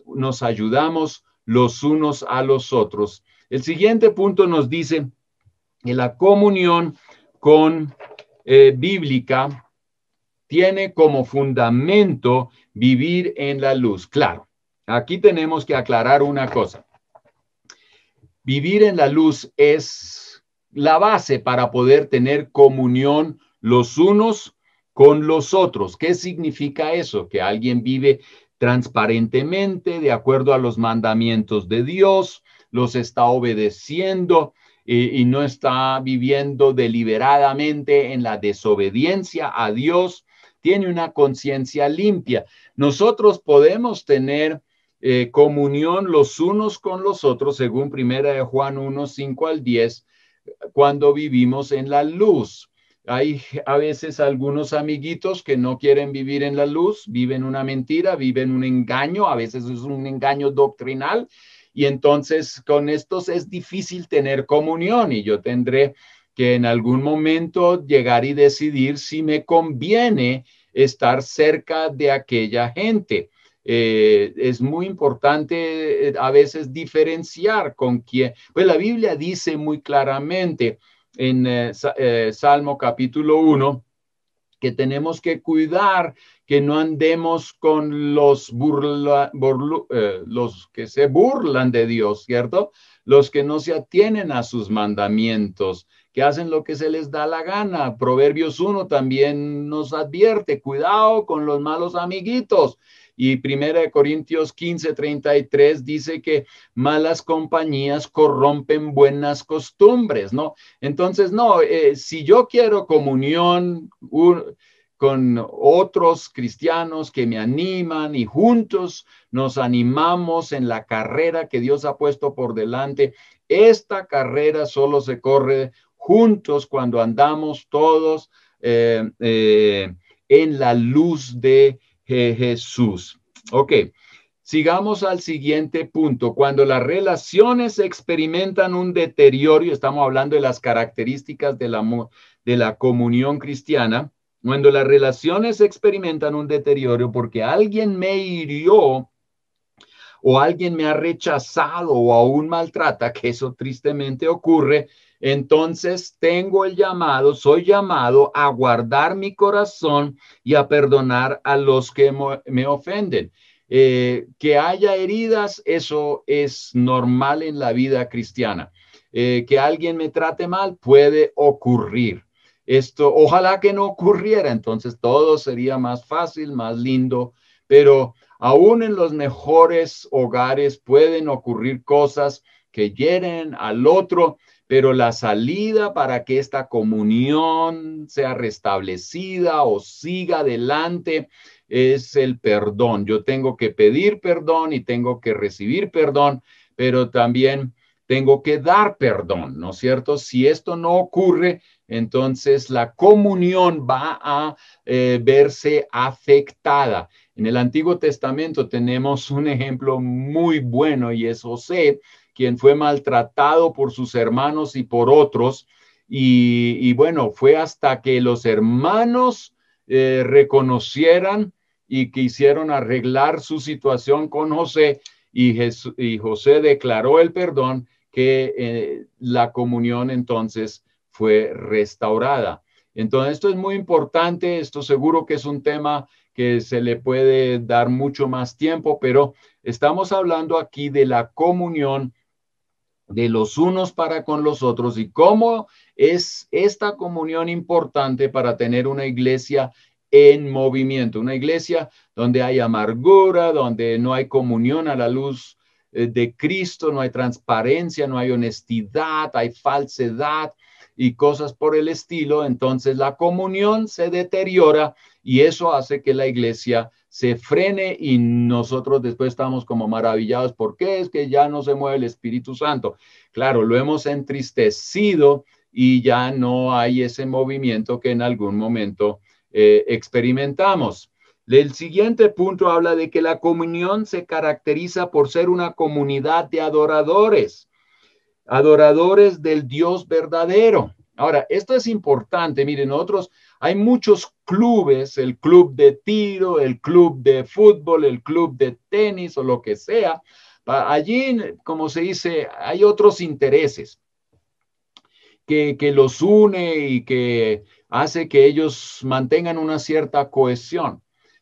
C: nos ayudamos los unos a los otros. El siguiente punto nos dice que la comunión con bíblica tiene como fundamento vivir en la luz. Claro, aquí tenemos que aclarar una cosa. Vivir en la luz es la base para poder tener comunión los unos con los otros. ¿Qué significa eso? Que alguien vive transparentemente, de acuerdo a los mandamientos de Dios, los está obedeciendo y no está viviendo deliberadamente en la desobediencia a Dios, tiene una conciencia limpia. Nosotros podemos tener comunión los unos con los otros, según 1 Juan 1, 5 al 10, cuando vivimos en la luz. Hay a veces algunos amiguitos que no quieren vivir en la luz, viven una mentira, viven un engaño, a veces es un engaño doctrinal, y entonces con estos es difícil tener comunión, y yo tendré que en algún momento llegar y decidir si me conviene estar cerca de aquella gente. Es muy importante a veces diferenciar con quién. Pues la Biblia dice muy claramente en Salmo capítulo 1 que tenemos que cuidar que no andemos con los que se burlan de Dios, ¿cierto? Los que no se atienen a sus mandamientos, que hacen lo que se les da la gana. Proverbios 1 también nos advierte, cuidado con los malos amiguitos. Y 1 Corintios 15:33 dice que malas compañías corrompen buenas costumbres, ¿no? Entonces, no, si yo quiero comunión con otros cristianos que me animan y juntos nos animamos en la carrera que Dios ha puesto por delante, esta carrera solo se corre juntos cuando andamos todos en la luz de Jesús. Ok, sigamos al siguiente punto. Cuando las relaciones experimentan un deterioro, y estamos hablando de las características de la comunión cristiana, cuando las relaciones experimentan un deterioro porque alguien me hirió o alguien me ha rechazado o aún maltrata, que eso tristemente ocurre, entonces tengo el llamado, soy llamado a guardar mi corazón y a perdonar a los que me ofenden. Que haya heridas, eso es normal en la vida cristiana. Que alguien me trate mal puede ocurrir. Esto, ojalá que no ocurriera, entonces todo sería más fácil, más lindo, pero aún en los mejores hogares pueden ocurrir cosas que hieren al otro, pero la salida para que esta comunión sea restablecida o siga adelante es el perdón. Yo tengo que pedir perdón y tengo que recibir perdón, pero también tengo que dar perdón, ¿no es cierto? Si esto no ocurre, entonces la comunión va a verse afectada. En el Antiguo Testamento tenemos un ejemplo muy bueno y es José, quien fue maltratado por sus hermanos y por otros. Y bueno, fue hasta que los hermanos reconocieran y quisieron arreglar su situación con José y José declaró el perdón que la comunión entonces fue restaurada. Entonces, esto es muy importante, esto seguro que es un tema que se le puede dar mucho más tiempo, pero estamos hablando aquí de la comunión de los unos para con los otros y cómo es esta comunión importante para tener una iglesia en movimiento, una iglesia donde hay amargura, donde no hay comunión a la luz de Cristo, no hay transparencia, no hay honestidad, hay falsedad. y cosas por el estilo, entonces la comunión se deteriora y eso hace que la iglesia se frene y nosotros después estamos como maravillados. ¿Por qué? Es que ya no se mueve el Espíritu Santo. Claro, lo hemos entristecido y ya no hay ese movimiento que en algún momento experimentamos. El siguiente punto habla de que la comunión se caracteriza por ser una comunidad de adoradores, adoradores del Dios verdadero. Ahora, esto es importante. Miren, nosotros hay muchos clubes, el club de tiro, el club de fútbol, el club de tenis o lo que sea. Allí, como se dice, hay otros intereses que los une y que hace que ellos mantengan una cierta cohesión.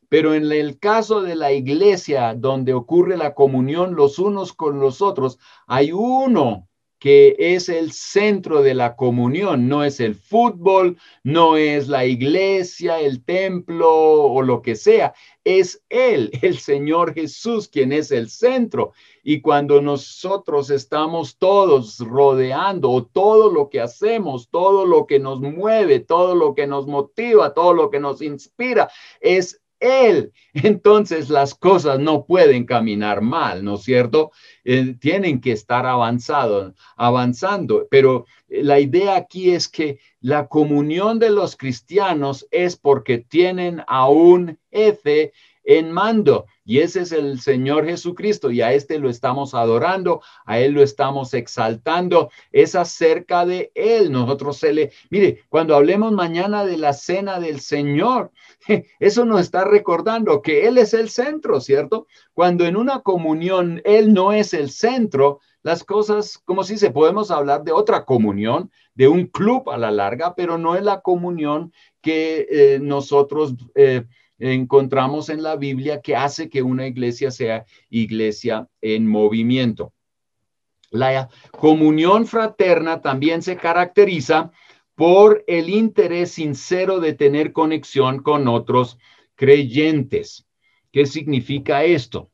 C: Pero en el caso de la iglesia, donde ocurre la comunión los unos con los otros, hay uno que es el centro de la comunión, no es el fútbol, no es la iglesia, el templo o lo que sea, es Él, el Señor Jesús, quien es el centro. Y cuando nosotros estamos todos rodeando, o todo lo que hacemos, todo lo que nos mueve, todo lo que nos motiva, todo lo que nos inspira, es Él, entonces las cosas no pueden caminar mal, ¿no es cierto? Tienen que estar avanzando, pero la idea aquí es que la comunión de los cristianos es porque tienen a un jefe en mando, y ese es el Señor Jesucristo, y a este lo estamos adorando, a él lo estamos exaltando, es acerca de él. Nosotros mire, cuando hablemos mañana de la cena del Señor, eso nos está recordando que él es el centro, ¿cierto? Cuando en una comunión él no es el centro, las cosas, como si se podemos hablar de otra comunión, de un club a la larga, pero no es la comunión que nosotros encontramos en la Biblia que hace que una iglesia sea iglesia en movimiento. La comunión fraterna también se caracteriza por el interés sincero de tener conexión con otros creyentes. ¿Qué significa esto?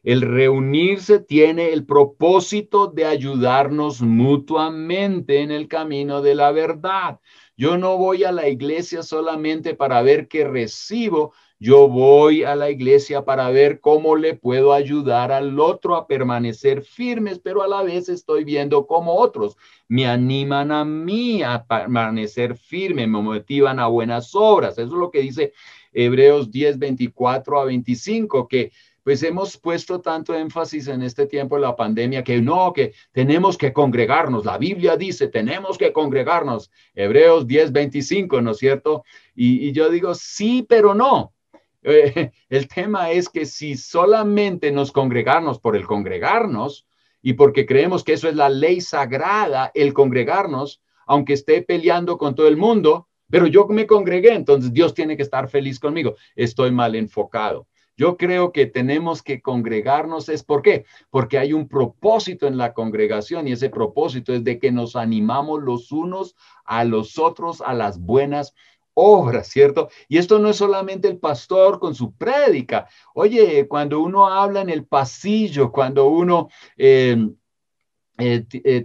C: El reunirse tiene el propósito de ayudarnos mutuamente en el camino de la verdad. Yo no voy a la iglesia solamente para ver qué recibo, yo voy a la iglesia para ver cómo le puedo ayudar al otro a permanecer firmes, pero a la vez estoy viendo cómo otros me animan a mí a permanecer firme, me motivan a buenas obras. Eso es lo que dice Hebreos 10, 24 a 25, que pues hemos puesto tanto énfasis en este tiempo de la pandemia que no, que tenemos que congregarnos. La Biblia dice, tenemos que congregarnos. Hebreos 10, 25, ¿no es cierto? Y yo digo, sí, pero no. El tema es que si solamente nos congregarnos por el congregarnos y porque creemos que eso es la ley sagrada, el congregarnos, aunque esté peleando con todo el mundo, pero yo me congregué, entonces Dios tiene que estar feliz conmigo. Estoy mal enfocado. Yo creo que tenemos que congregarnos. ¿Por qué? Porque hay un propósito en la congregación y ese propósito es de que nos animamos los unos a los otros a las buenas obras, ¿cierto? Y esto no es solamente el pastor con su prédica. Oye, cuando uno habla en el pasillo, cuando uno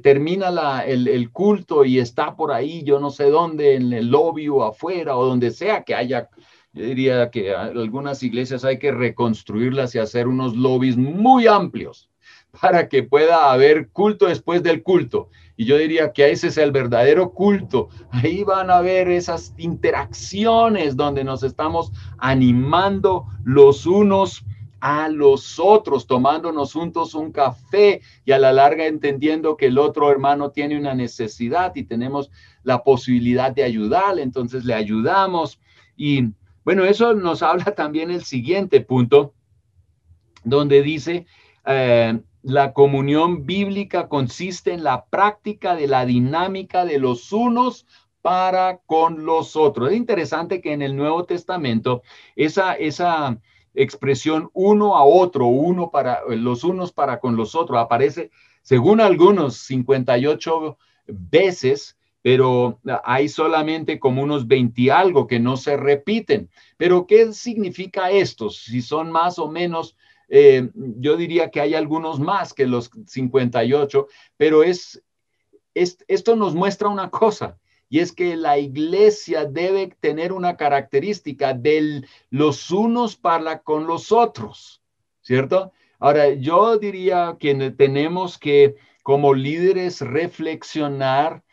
C: termina el culto y está por ahí, yo no sé dónde, en el lobby o afuera o donde sea que haya. Yo diría que algunas iglesias hay que reconstruirlas y hacer unos lobbies muy amplios para que pueda haber culto después del culto. Y yo diría que ese es el verdadero culto. Ahí van a ver esas interacciones donde nos estamos animando los unos a los otros, tomándonos juntos un café y a la larga entendiendo que el otro hermano tiene una necesidad y tenemos la posibilidad de ayudarle, entonces le ayudamos. Y bueno, eso nos habla también el siguiente punto, donde dice, la comunión bíblica consiste en la práctica de la dinámica de los unos para con los otros. Es interesante que en el Nuevo Testamento esa expresión uno a otro, uno para los unos para con los otros, aparece según algunos 58 veces, pero hay solamente como unos 20 y algo que no se repiten. Pero ¿qué significa esto? Si son más o menos, yo diría que hay algunos más que los 58, pero esto nos muestra una cosa, y es que la iglesia debe tener una característica de los unos para con los otros, ¿cierto? Ahora, yo diría que tenemos que, como líderes, reflexionar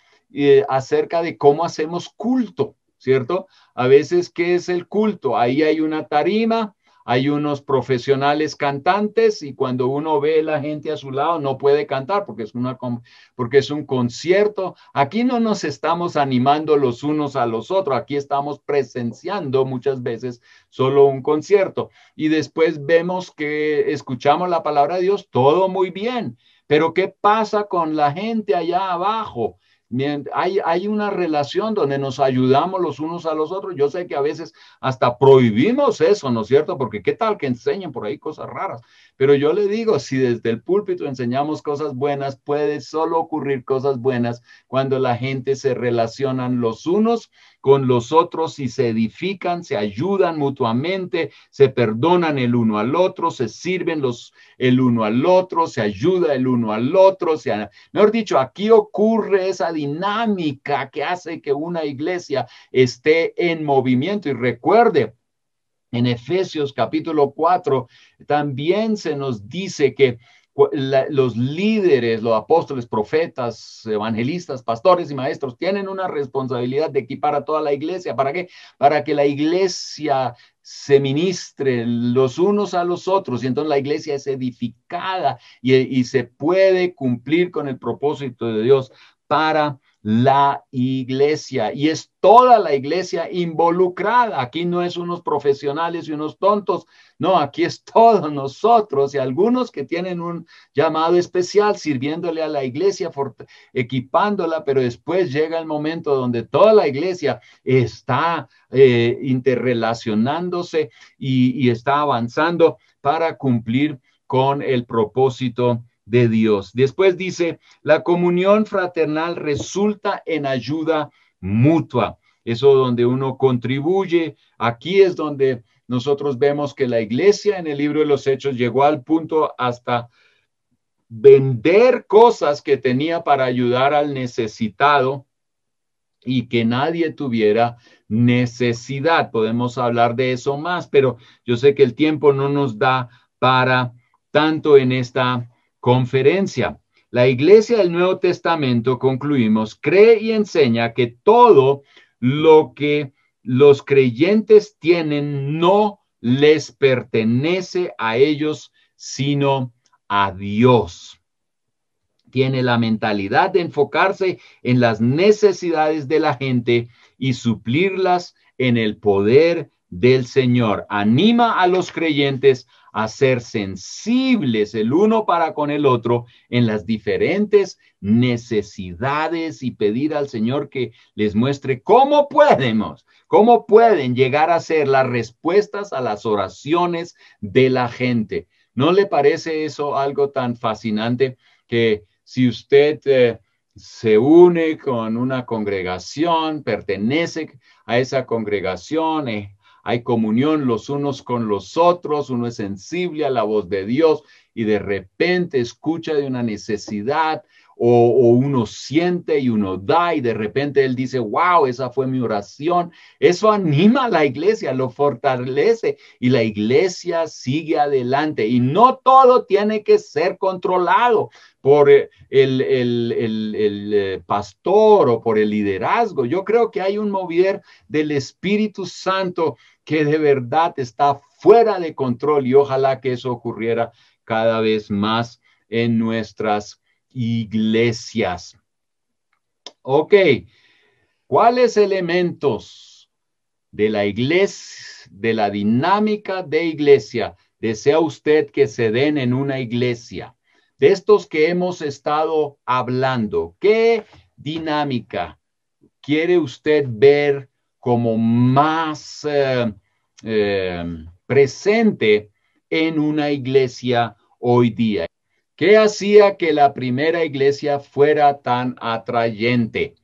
C: acerca de cómo hacemos culto, ¿cierto? A veces, ¿qué es el culto? Ahí hay una tarima, hay unos profesionales cantantes y cuando uno ve a la gente a su lado no puede cantar porque es un concierto. Aquí no nos estamos animando los unos a los otros, aquí estamos presenciando muchas veces solo un concierto y después vemos que escuchamos la palabra de Dios, todo muy bien, pero ¿qué pasa con la gente allá abajo? Hay una relación donde nos ayudamos los unos a los otros. Yo sé que a veces hasta prohibimos eso, ¿no es cierto? Porque qué tal que enseñen por ahí cosas raras. Pero yo le digo, si desde el púlpito enseñamos cosas buenas, puede solo ocurrir cosas buenas cuando la gente se relacionan los unos con los otros y se edifican, se ayudan mutuamente, se perdonan el uno al otro, se sirven el uno al otro, se ayuda el uno al otro. Mejor dicho, aquí ocurre esa dinámica que hace que una iglesia esté en movimiento. Y recuerde, en Efesios capítulo 4 también se nos dice que los líderes, los apóstoles, profetas, evangelistas, pastores y maestros tienen una responsabilidad de equipar a toda la iglesia. ¿Para qué? Para que la iglesia se ministre los unos a los otros y entonces la iglesia es edificada y se puede cumplir con el propósito de Dios para la iglesia, y es toda la iglesia involucrada. Aquí no es unos profesionales y unos tontos, no, aquí es todos nosotros y algunos que tienen un llamado especial sirviéndole a la iglesia, equipándola, pero después llega el momento donde toda la iglesia está interrelacionándose y está avanzando para cumplir con el propósito de Dios. Después dice, la comunión fraternal resulta en ayuda mutua. Eso donde uno contribuye. Aquí es donde nosotros vemos que la iglesia en el libro de los Hechos llegó al punto hasta vender cosas que tenía para ayudar al necesitado y que nadie tuviera necesidad. Podemos hablar de eso más, pero yo sé que el tiempo no nos da para tanto en esta conferencia. La iglesia del Nuevo Testamento, concluimos, cree y enseña que todo lo que los creyentes tienen no les pertenece a ellos, sino a Dios. Tiene la mentalidad de enfocarse en las necesidades de la gente y suplirlas en el poder del Señor. Anima a los creyentes a ser sensibles el uno para con el otro en las diferentes necesidades y pedir al Señor que les muestre cómo pueden llegar a ser las respuestas a las oraciones de la gente. ¿No le parece eso algo tan fascinante que si usted se une con una congregación, pertenece a esa congregación, hay comunión los unos con los otros, uno es sensible a la voz de Dios y de repente escucha de una necesidad o uno siente y uno da y de repente él dice, wow, esa fue mi oración. Eso anima a la iglesia, lo fortalece y la iglesia sigue adelante y no todo tiene que ser controlado por el pastor o por el liderazgo. Yo creo que hay un mover del Espíritu Santo que de verdad está fuera de control y ojalá que eso ocurriera cada vez más en nuestras iglesias. Ok, ¿cuáles elementos de la iglesia, de la dinámica de iglesia, desea usted que se den en una iglesia? De estos que hemos estado hablando, ¿qué dinámica quiere usted ver como más presente en una iglesia hoy día? ¿Qué hacía que la primera iglesia fuera tan atrayente?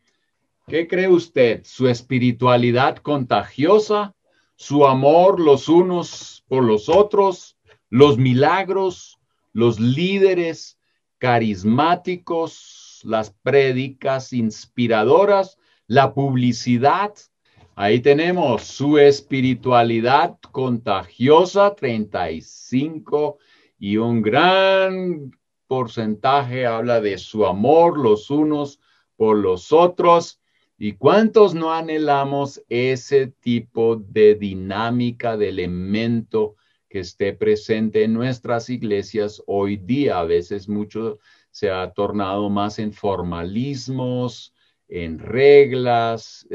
C: ¿Qué cree usted? ¿Su espiritualidad contagiosa? ¿Su amor los unos por los otros? ¿Los milagros? ¿Los líderes carismáticos? ¿Las prédicas inspiradoras? La publicidad, ahí tenemos su espiritualidad contagiosa, 35, y un gran porcentaje habla de su amor los unos por los otros. ¿Y cuántos no anhelamos ese tipo de dinámica, de elemento que esté presente en nuestras iglesias hoy día? A veces mucho se ha tornado más en formalismos, en reglas,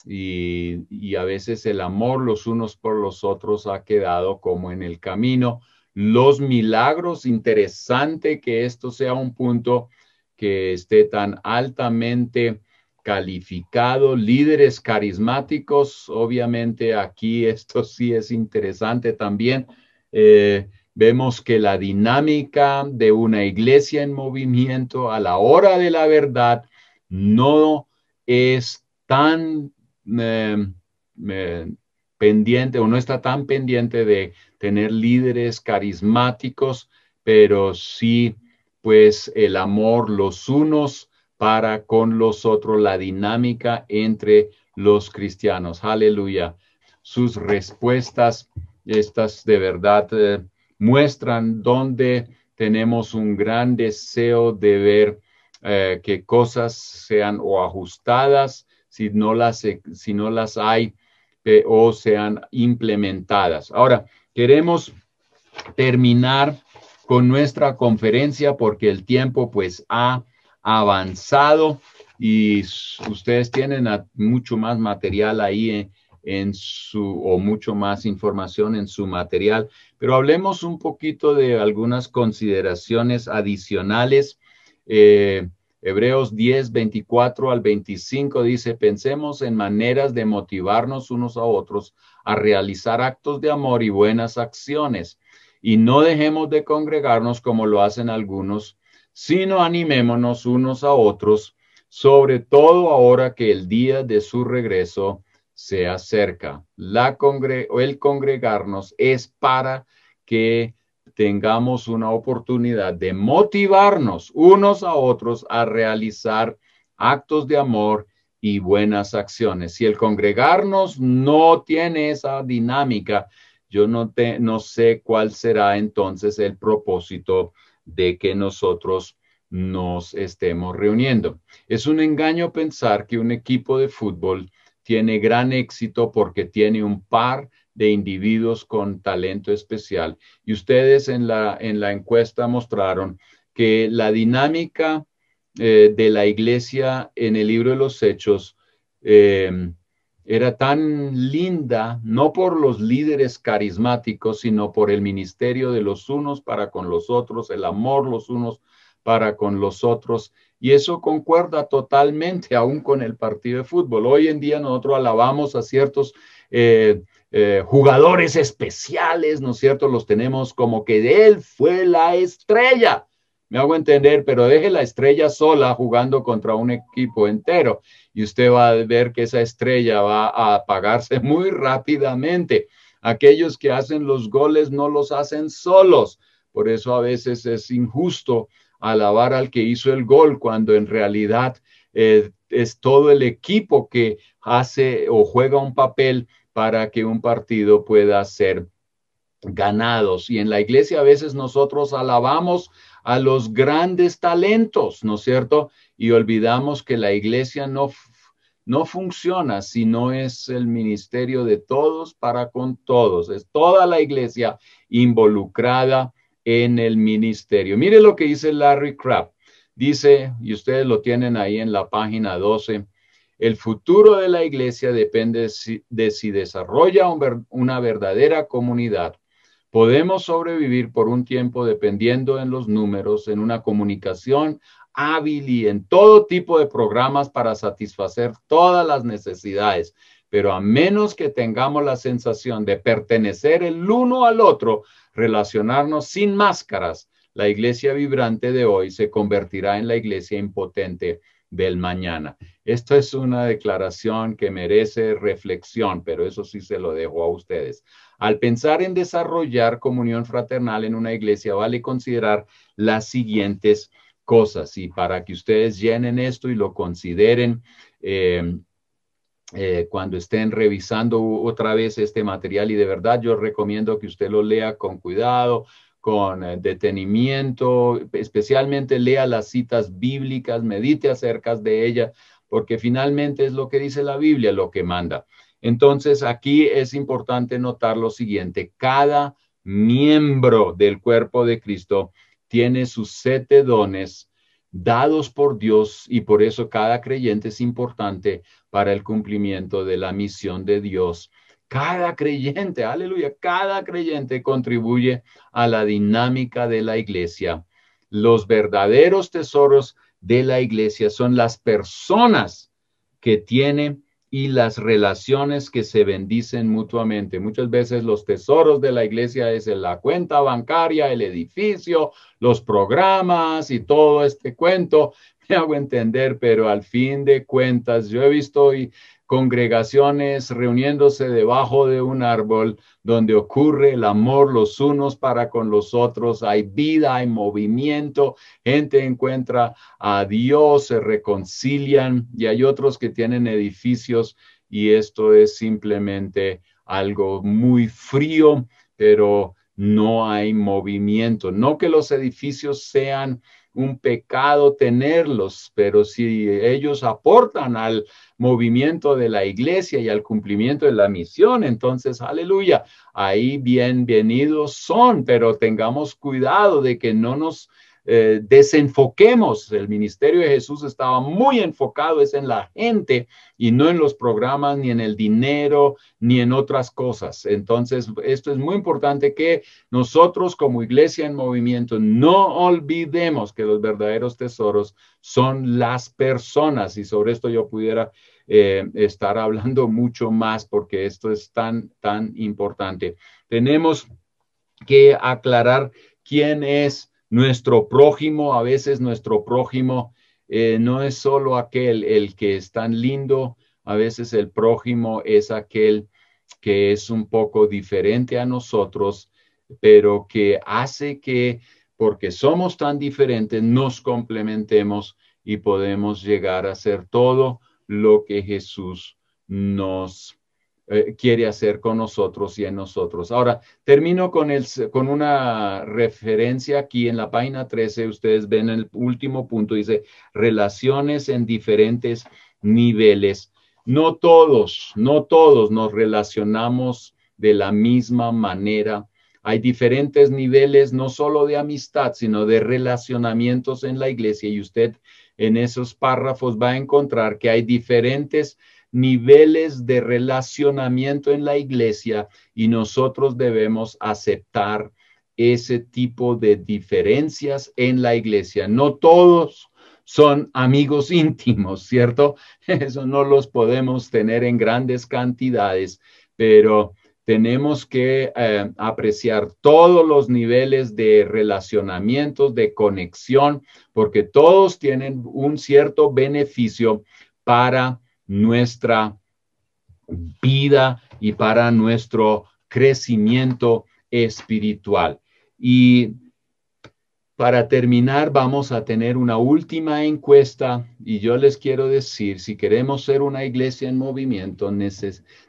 C: y a veces el amor los unos por los otros ha quedado como en el camino. Los milagros, interesante que esto sea un punto que esté tan altamente calificado. Líderes carismáticos, obviamente aquí esto sí es interesante también. Vemos que la dinámica de una iglesia en movimiento a la hora de la verdad no es tan pendiente, o no está tan pendiente de tener líderes carismáticos, pero sí, pues, el amor los unos para con los otros, la dinámica entre los cristianos. Aleluya. Sus respuestas, estas de verdad, muestran dónde tenemos un gran deseo de ver que cosas sean o ajustadas, si no las hay, o sean implementadas. Ahora, queremos terminar con nuestra conferencia porque el tiempo pues ha avanzado y ustedes tienen mucho más material ahí o mucho más información en su material, pero hablemos un poquito de algunas consideraciones adicionales. Hebreos 10, 24 al 25 dice: pensemos en maneras de motivarnos unos a otros a realizar actos de amor y buenas acciones, y no dejemos de congregarnos como lo hacen algunos, sino animémonos unos a otros, sobre todo ahora que el día de su regreso se acerca. El congregarnos es para que tengamos una oportunidad de motivarnos unos a otros a realizar actos de amor y buenas acciones. Si el congregarnos no tiene esa dinámica, yo no sé cuál será entonces el propósito de que nosotros nos estemos reuniendo. Es un engaño pensar que un equipo de fútbol tiene gran éxito porque tiene un par de individuos con talento especial. Y ustedes en la encuesta mostraron que la dinámica de la iglesia en el libro de los Hechos era tan linda, no por los líderes carismáticos, sino por el ministerio de los unos para con los otros, el amor los unos para con los otros. Y eso concuerda totalmente aún con el partido de fútbol. Hoy en día nosotros alabamos a ciertos jugadores especiales, ¿no es cierto? Los tenemos como que de él fue la estrella. Me hago entender, pero deje la estrella sola jugando contra un equipo entero y usted va a ver que esa estrella va a apagarse muy rápidamente. Aquellos que hacen los goles no los hacen solos. Por eso a veces es injusto alabar al que hizo el gol cuando en realidad es todo el equipo que hace o juega un papel para que un partido pueda ser ganados. Y en la iglesia a veces nosotros alabamos a los grandes talentos, ¿no es cierto? Y olvidamos que la iglesia no funciona si no es el ministerio de todos para con todos. Es toda la iglesia involucrada en el ministerio. Mire lo que dice Larry Crabb. Dice, y ustedes lo tienen ahí en la página 12, el futuro de la iglesia depende de si desarrolla una verdadera comunidad. Podemos sobrevivir por un tiempo dependiendo en los números, en una comunicación hábil y en todo tipo de programas para satisfacer todas las necesidades. Pero a menos que tengamos la sensación de pertenecer el uno al otro, relacionarnos sin máscaras, la iglesia vibrante de hoy se convertirá en la iglesia impotente del mañana. Esto es una declaración que merece reflexión, pero eso sí se lo dejo a ustedes. Al pensar en desarrollar comunión fraternal en una iglesia, vale considerar las siguientes cosas, y para que ustedes llenen esto y lo consideren, cuando estén revisando otra vez este material, y de verdad yo recomiendo que usted lo lea con cuidado, con detenimiento, especialmente lea las citas bíblicas, medite acerca de ellas, porque finalmente es lo que dice la Biblia, lo que manda. Entonces, aquí es importante notar lo siguiente: cada miembro del cuerpo de Cristo tiene sus 7 dones dados por Dios, y por eso cada creyente es importante para el cumplimiento de la misión de Dios. Cada creyente, aleluya, cada creyente contribuye a la dinámica de la iglesia. Los verdaderos tesoros de la iglesia son las personas que tienen y las relaciones que se bendicen mutuamente. Muchas veces los tesoros de la iglesia es la cuenta bancaria, el edificio, los programas y todo este cuento. Me hago entender, pero al fin de cuentas yo he visto congregaciones reuniéndose debajo de un árbol donde ocurre el amor los unos para con los otros, hay vida, hay movimiento, gente encuentra a Dios, se reconcilian, y hay otros que tienen edificios y esto es simplemente algo muy frío, pero no hay movimiento. No que los edificios sean un pecado tenerlos, pero si ellos aportan al movimiento de la iglesia y al cumplimiento de la misión, entonces, aleluya, ahí bienvenidos son, pero tengamos cuidado de que no nos desenfoquemos. El ministerio de Jesús estaba muy enfocado es en la gente y no en los programas, ni en el dinero, ni en otras cosas. Entonces, esto es muy importante que nosotros como iglesia en movimiento no olvidemos que los verdaderos tesoros son las personas, y sobre esto yo pudiera estar hablando mucho más porque esto es tan importante. Tenemos que aclarar quién es nuestro prójimo. A veces nuestro prójimo no es solo aquel el que es tan lindo, a veces el prójimo es aquel que es un poco diferente a nosotros, pero que hace que, porque somos tan diferentes, nos complementemos y podemos llegar a hacer todo lo que Jesús nos quiere hacer con nosotros y en nosotros. Ahora, termino con una referencia aquí en la página 13. Ustedes ven el último punto, dice relaciones en diferentes niveles. No todos nos relacionamos de la misma manera. Hay diferentes niveles, no solo de amistad, sino de relacionamientos en la iglesia, y usted en esos párrafos va a encontrar que hay diferentes niveles de relacionamiento en la iglesia, y nosotros debemos aceptar ese tipo de diferencias en la iglesia. No todos son amigos íntimos, ¿cierto? Eso no los podemos tener en grandes cantidades, pero tenemos que apreciar todos los niveles de relacionamientos, de conexión, porque todos tienen un cierto beneficio para nuestra vida y para nuestro crecimiento espiritual. Y para terminar, vamos a tener una última encuesta, y yo les quiero decir, si queremos ser una iglesia en movimiento,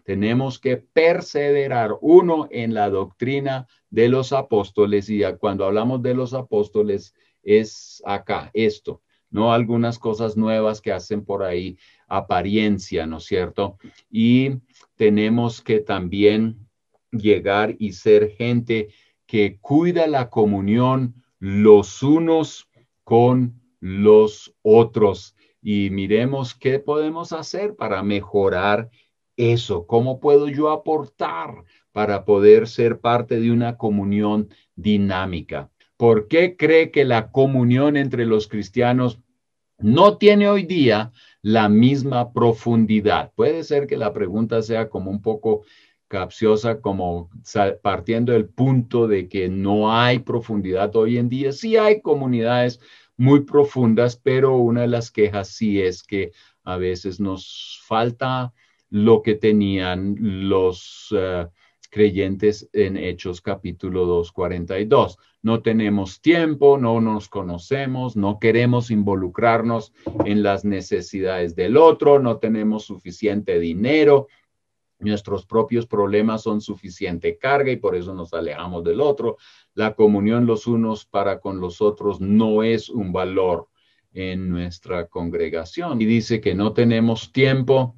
C: tenemos que perseverar, uno, en la doctrina de los apóstoles, y cuando hablamos de los apóstoles es acá, esto, no algunas cosas nuevas que hacen por ahí, apariencia, ¿no es cierto? Y tenemos que también llegar y ser gente que cuida la comunión los unos con los otros. Y miremos qué podemos hacer para mejorar eso. ¿Cómo puedo yo aportar para poder ser parte de una comunión dinámica? ¿Por qué cree que la comunión entre los cristianos no tiene hoy día la misma profundidad? Puede ser que la pregunta sea como un poco capciosa, como partiendo del punto de que no hay profundidad hoy en día. Sí hay comunidades muy profundas, pero una de las quejas sí es que a veces nos falta lo que tenían los creyentes en Hechos capítulo 2, 42. No tenemos tiempo, no nos conocemos, no queremos involucrarnos en las necesidades del otro, no tenemos suficiente dinero, nuestros propios problemas son suficiente carga y por eso nos alejamos del otro. La comunión los unos para con los otros no es un valor en nuestra congregación. Y dice que no tenemos tiempo,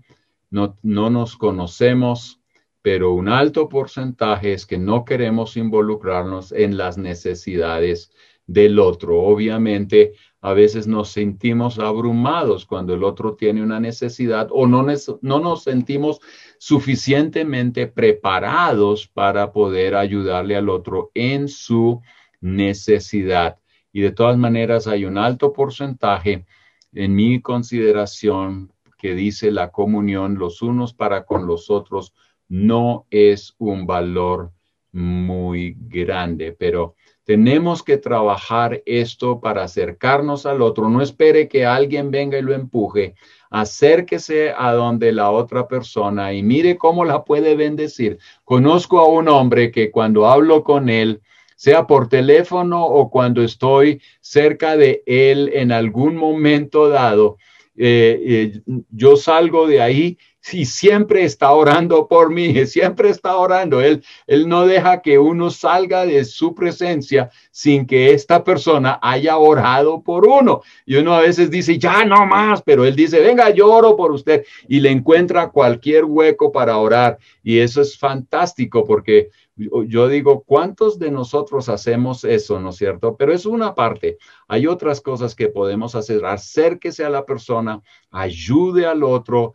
C: no nos conocemos, pero un alto porcentaje es que no queremos involucrarnos en las necesidades del otro. Obviamente, a veces nos sentimos abrumados cuando el otro tiene una necesidad o no nos sentimos suficientemente preparados para poder ayudarle al otro en su necesidad. Y de todas maneras, hay un alto porcentaje en mi consideración que dice la comunión los unos para con los otros no es un valor muy grande, pero tenemos que trabajar esto para acercarnos al otro. No espere que alguien venga y lo empuje. Acérquese a donde la otra persona y mire cómo la puede bendecir. Conozco a un hombre que cuando hablo con él, sea por teléfono o cuando estoy cerca de él en algún momento dado, yo salgo de ahí y siempre está orando por mí, siempre está orando. Él no deja que uno salga de su presencia sin que esta persona haya orado por uno. Y uno a veces dice, ya no más, pero él dice, venga, yo oro por usted. Y le encuentra cualquier hueco para orar. Y eso es fantástico porque yo digo, ¿cuántos de nosotros hacemos eso, no es cierto? Pero es una parte. Hay otras cosas que podemos hacer. Acérquese a la persona, ayude al otro,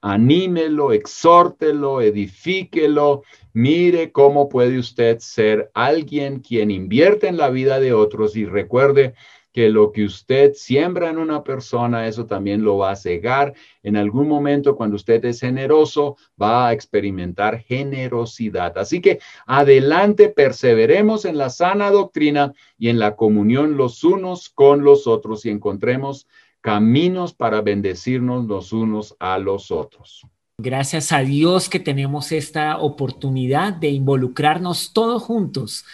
C: anímelo, exhórtelo, edifíquelo. Mire cómo puede usted ser alguien quien invierte en la vida de otros y recuerde que lo que usted siembra en una persona, eso también lo va a cegar. En algún momento, cuando usted es generoso, va a experimentar generosidad. Así que adelante, perseveremos en la sana doctrina y en la comunión los unos con los otros y encontremos caminos para bendecirnos los unos a los otros.
D: Gracias a Dios que tenemos esta oportunidad de involucrarnos todos juntos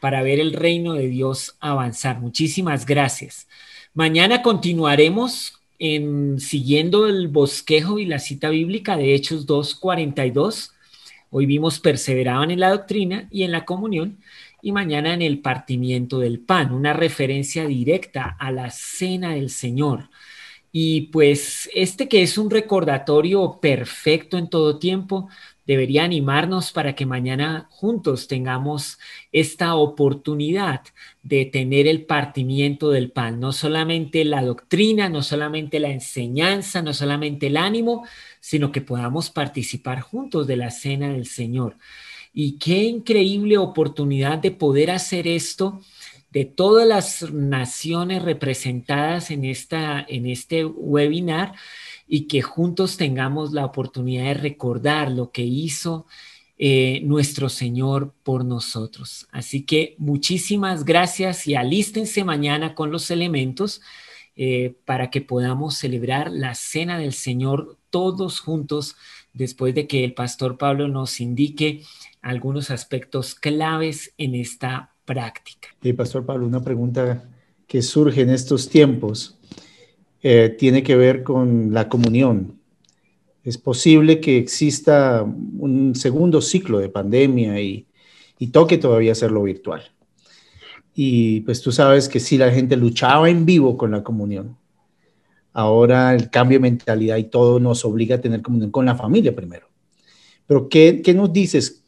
D: para ver el reino de Dios avanzar. Muchísimas gracias. Mañana continuaremos siguiendo el bosquejo y la cita bíblica de Hechos 2:42. Hoy vimos perseveraban en la doctrina y en la comunión, y mañana en el partimiento del pan, una referencia directa a la cena del Señor. Y pues que es un recordatorio perfecto en todo tiempo, debería animarnos para que mañana juntos tengamos esta oportunidad de tener el partimiento del pan, no solamente la doctrina, no solamente la enseñanza, no solamente el ánimo, sino que podamos participar juntos de la cena del Señor. Y qué increíble oportunidad de poder hacer esto de todas las naciones representadas en este webinar, y que juntos tengamos la oportunidad de recordar lo que hizo nuestro Señor por nosotros. Así que muchísimas gracias y alístense mañana con los elementos para que podamos celebrar la cena del Señor todos juntos, después de que el pastor Pablo nos indique algunos aspectos claves en esta práctica.
B: Y pastor Pablo, una pregunta que surge en estos tiempos tiene que ver con la comunión. Es posible que exista un segundo ciclo de pandemia y toque todavía hacerlo virtual. Y pues tú sabes que sí, la gente luchaba en vivo con la comunión. Ahora el cambio de mentalidad y todo nos obliga a tener comunión con la familia primero. Pero ¿qué nos dices?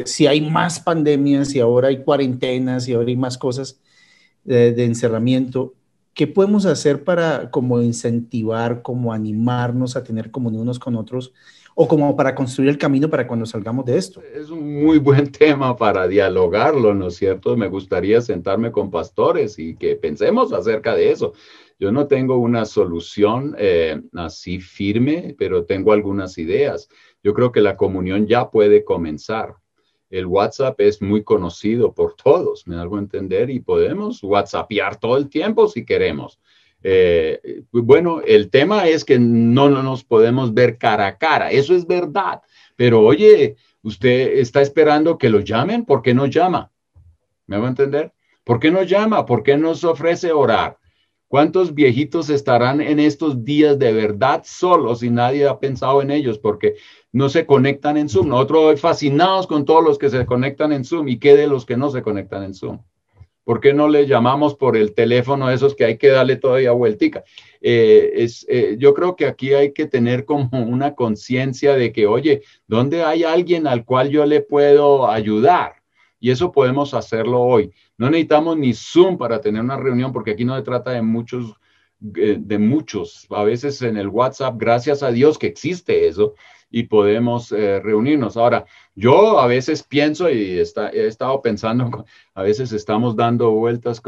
B: Si hay más pandemias, si ahora hay cuarentenas, si ahora hay más cosas de encerramiento, ¿qué podemos hacer para como incentivar, como animarnos a tener comunión unos con otros o como para construir el camino para cuando salgamos de esto?
C: Es un muy buen tema para dialogarlo, ¿no es cierto? Me gustaría sentarme con pastores y que pensemos acerca de eso. Yo no tengo una solución así firme, pero tengo algunas ideas. Yo creo que la comunión ya puede comenzar. El WhatsApp es muy conocido por todos, me hago entender, y podemos WhatsAppear todo el tiempo si queremos. Bueno, el tema es que no nos podemos ver cara a cara, eso es verdad. Pero oye, ¿Usted está esperando que lo llamen? ¿Por qué no llama? ¿Me hago entender? ¿Por qué no llama? ¿Por qué no se ofrece orar? ¿Cuántos viejitos estarán en estos días de verdad solos y nadie ha pensado en ellos porque no se conectan en Zoom? Nosotros hoy fascinados con todos los que se conectan en Zoom. ¿Y qué de los que no se conectan en Zoom? ¿Por qué no le llamamos por el teléfono a esos que hay que darle todavía vueltica? Yo creo que aquí hay que tener como una conciencia de que, oye, ¿dónde hay alguien al cual yo le puedo ayudar? Y eso podemos hacerlo hoy. No necesitamos ni Zoom para tener una reunión, porque aquí no se trata de muchos, a veces en el WhatsApp, gracias a Dios que existe eso, y podemos reunirnos. Ahora, yo a veces pienso y he estado pensando, a veces estoy dando vueltas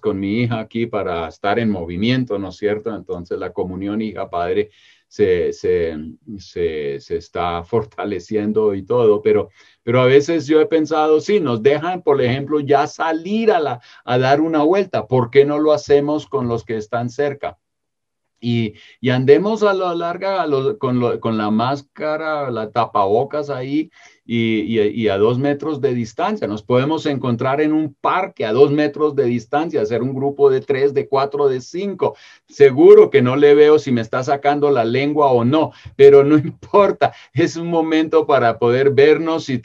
C: con mi hija aquí para estar en movimiento, ¿no es cierto? Entonces la comunión hija-padre se está fortaleciendo y todo, pero a veces yo he pensado, sí, nos dejan, por ejemplo, ya salir a dar una vuelta. ¿Por qué no lo hacemos con los que están cerca? Y andemos a la larga con la máscara, la tapabocas ahí y a 2 metros de distancia. Nos podemos encontrar en un parque a 2 metros de distancia, hacer un grupo de 3, de 4, de 5. Seguro que no le veo si me está sacando la lengua o no, pero no importa. Es un momento para poder vernos y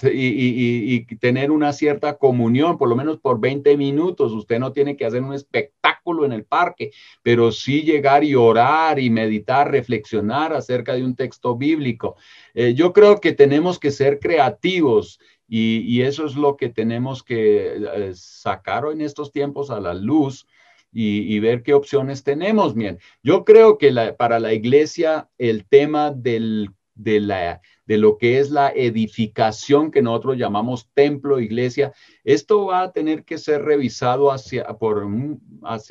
C: tener una cierta comunión, por lo menos por 20 minutos. Usted no tiene que hacer un espectáculo en el parque, pero sí llegar y orar y meditar, reflexionar acerca de un texto bíblico. Yo creo que tenemos que ser creativos y eso es lo que tenemos que sacar en estos tiempos a la luz y ver qué opciones tenemos. Bien, yo creo que para la iglesia el tema de lo que es la edificación que nosotros llamamos templo, iglesia, esto va a tener que ser revisado hacia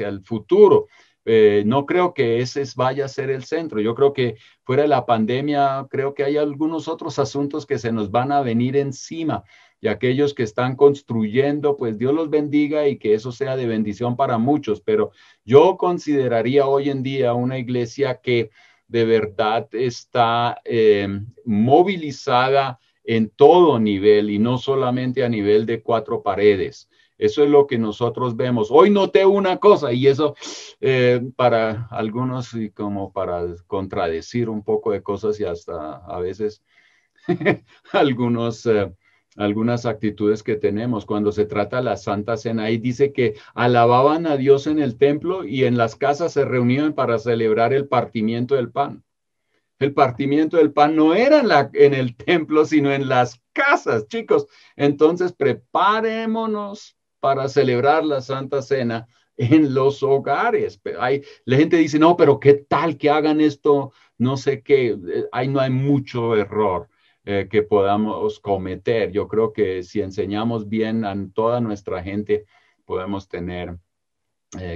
C: el futuro. No creo que ese vaya a ser el centro. Yo creo que fuera de la pandemia, creo que hay algunos otros asuntos que se nos van a venir encima. Y aquellos que están construyendo, pues Dios los bendiga y que eso sea de bendición para muchos. Pero yo consideraría hoy en día una iglesia que de verdad está movilizada en todo nivel y no solamente a nivel de 4 paredes. Eso es lo que nosotros vemos. Hoy noté una cosa y eso para algunos y como para contradecir un poco de cosas y hasta a veces algunas actitudes que tenemos. Cuando se trata de la Santa Cena, ahí dice que alababan a Dios en el templo y en las casas se reunían para celebrar el partimiento del pan. El partimiento del pan no era en el templo, sino en las casas, chicos. Entonces, preparémonos para celebrar la Santa Cena en los hogares. La gente dice, no, pero ¿qué tal que hagan esto? No sé qué. Ahí no hay mucho error que podamos cometer. Yo creo que si enseñamos bien a toda nuestra gente, podemos tener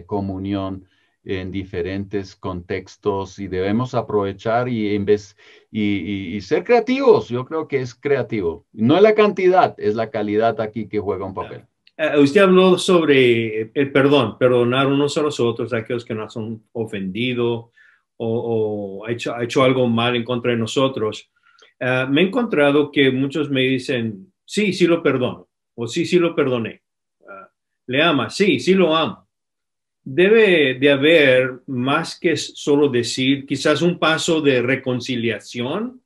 C: comunión en diferentes contextos y debemos aprovechar y ser creativos. Yo creo que es creativo. No es la cantidad, es la calidad aquí que juega un papel.
E: Usted habló sobre el perdón, perdonar unos a los otros, aquellos que nos han ofendido o ha hecho algo mal en contra de nosotros. Me he encontrado que muchos me dicen, sí, sí lo perdono, o sí, sí lo perdoné. ¿Le ama? Sí, sí lo amo. Debe de haber más que solo decir, quizás un paso de reconciliación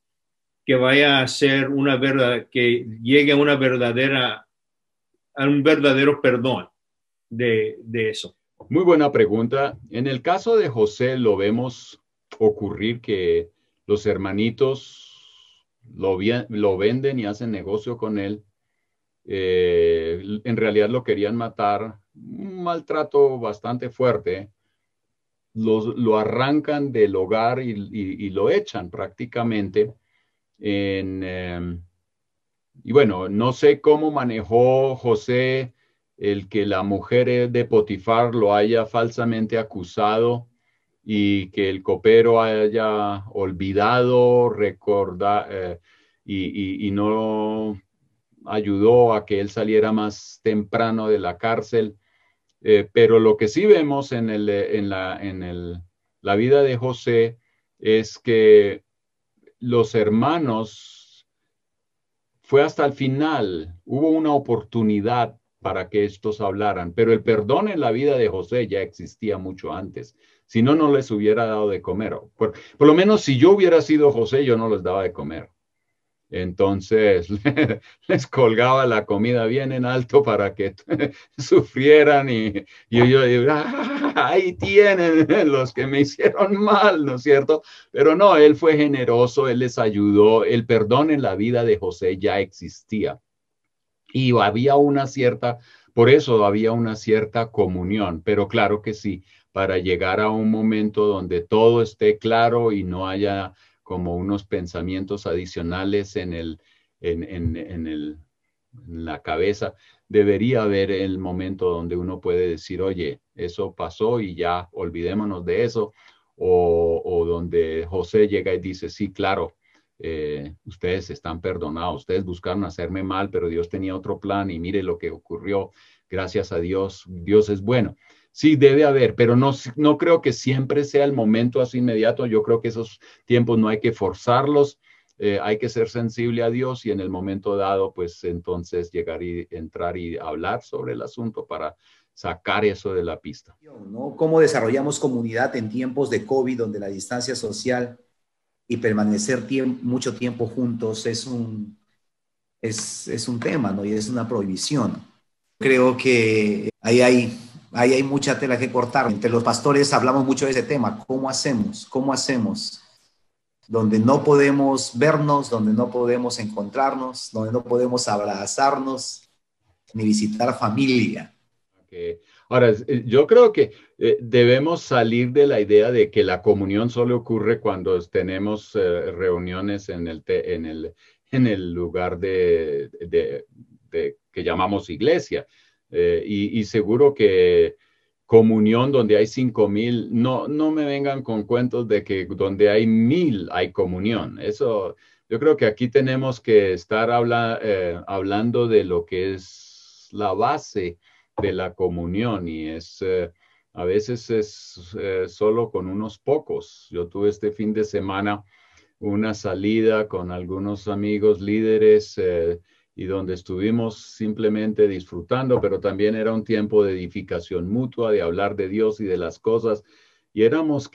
E: que vaya a ser una verdad, que llegue a un verdadero perdón de eso.
C: Muy buena pregunta. En el caso de José lo vemos ocurrir que los hermanitos lo venden y hacen negocio con él. En realidad lo querían matar, un maltrato bastante fuerte. Lo arrancan del hogar y lo echan prácticamente. Y bueno, no sé cómo manejó José el que la mujer de Potifar lo haya falsamente acusado y que el copero haya olvidado, y no ayudó a que él saliera más temprano de la cárcel. Pero lo que sí vemos en la vida de José es que los hermanos fue hasta el final, hubo una oportunidad para que estos hablaran, pero el perdón en la vida de José ya existía mucho antes. Si no, no les hubiera dado de comer. Por lo menos si yo hubiera sido José, yo no les daba de comer. Entonces les colgaba la comida bien en alto para que sufrieran y yo ahí tienen los que me hicieron mal, ¿no es cierto? Pero no, él fue generoso, él les ayudó, el perdón en la vida de José ya existía y había una cierta, por eso había una cierta comunión, pero claro que sí, para llegar a un momento donde todo esté claro y no haya como unos pensamientos adicionales en la cabeza, debería haber el momento donde uno puede decir, oye, eso pasó y ya olvidémonos de eso, o donde José llega y dice, sí, claro, ustedes están perdonados, ustedes buscaron hacerme mal, pero Dios tenía otro plan y mire lo que ocurrió, gracias a Dios, Dios es bueno. Sí, debe haber, pero no creo que siempre sea el momento así inmediato. Yo creo que esos tiempos no hay que forzarlos, hay que ser sensible a Dios y en el momento dado, pues entonces llegar y entrar y hablar sobre el asunto para sacar eso de la pista.
F: ¿No? ¿Cómo desarrollamos comunidad en tiempos de COVID, donde la distancia social y permanecer mucho tiempo juntos es un tema, ¿no? Y es una prohibición. Creo que ahí hay mucha tela que cortar. Entre los pastores hablamos mucho de ese tema. ¿Cómo hacemos? ¿Cómo hacemos? Donde no podemos vernos, donde no podemos encontrarnos, donde no podemos abrazarnos, ni visitar familia.
C: Okay. Ahora, yo creo que debemos salir de la idea de que la comunión solo ocurre cuando tenemos reuniones en el lugar que llamamos iglesia. Y seguro que comunión donde hay 5,000, no me vengan con cuentos de que donde hay 1,000 hay comunión. Eso, yo creo que aquí tenemos que estar hablando de lo que es la base de la comunión y a veces es solo con unos pocos. Yo tuve este fin de semana una salida con algunos amigos líderes y donde estuvimos simplemente disfrutando, pero también era un tiempo de edificación mutua, de hablar de Dios y de las cosas. Y éramos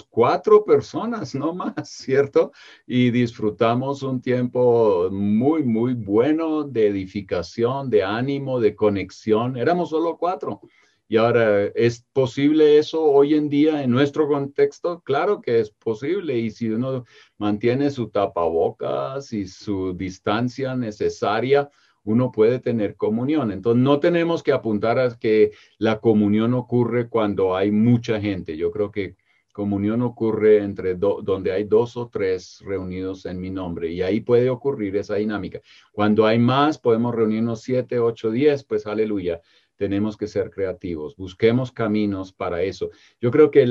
C: 4 personas, no más, ¿cierto? Y disfrutamos un tiempo muy, muy bueno de edificación, de ánimo, de conexión. Éramos solo 4. Y ahora, ¿es posible eso hoy en día en nuestro contexto? Claro que es posible. Y si uno mantiene su tapabocas y su distancia necesaria, uno puede tener comunión. Entonces, no tenemos que apuntar a que la comunión ocurre cuando hay mucha gente. Yo creo que comunión ocurre donde hay 2 o 3 reunidos en mi nombre y ahí puede ocurrir esa dinámica. Cuando hay más, podemos reunirnos 7, 8, 10, pues aleluya. Tenemos que ser creativos, busquemos caminos para eso. Yo creo que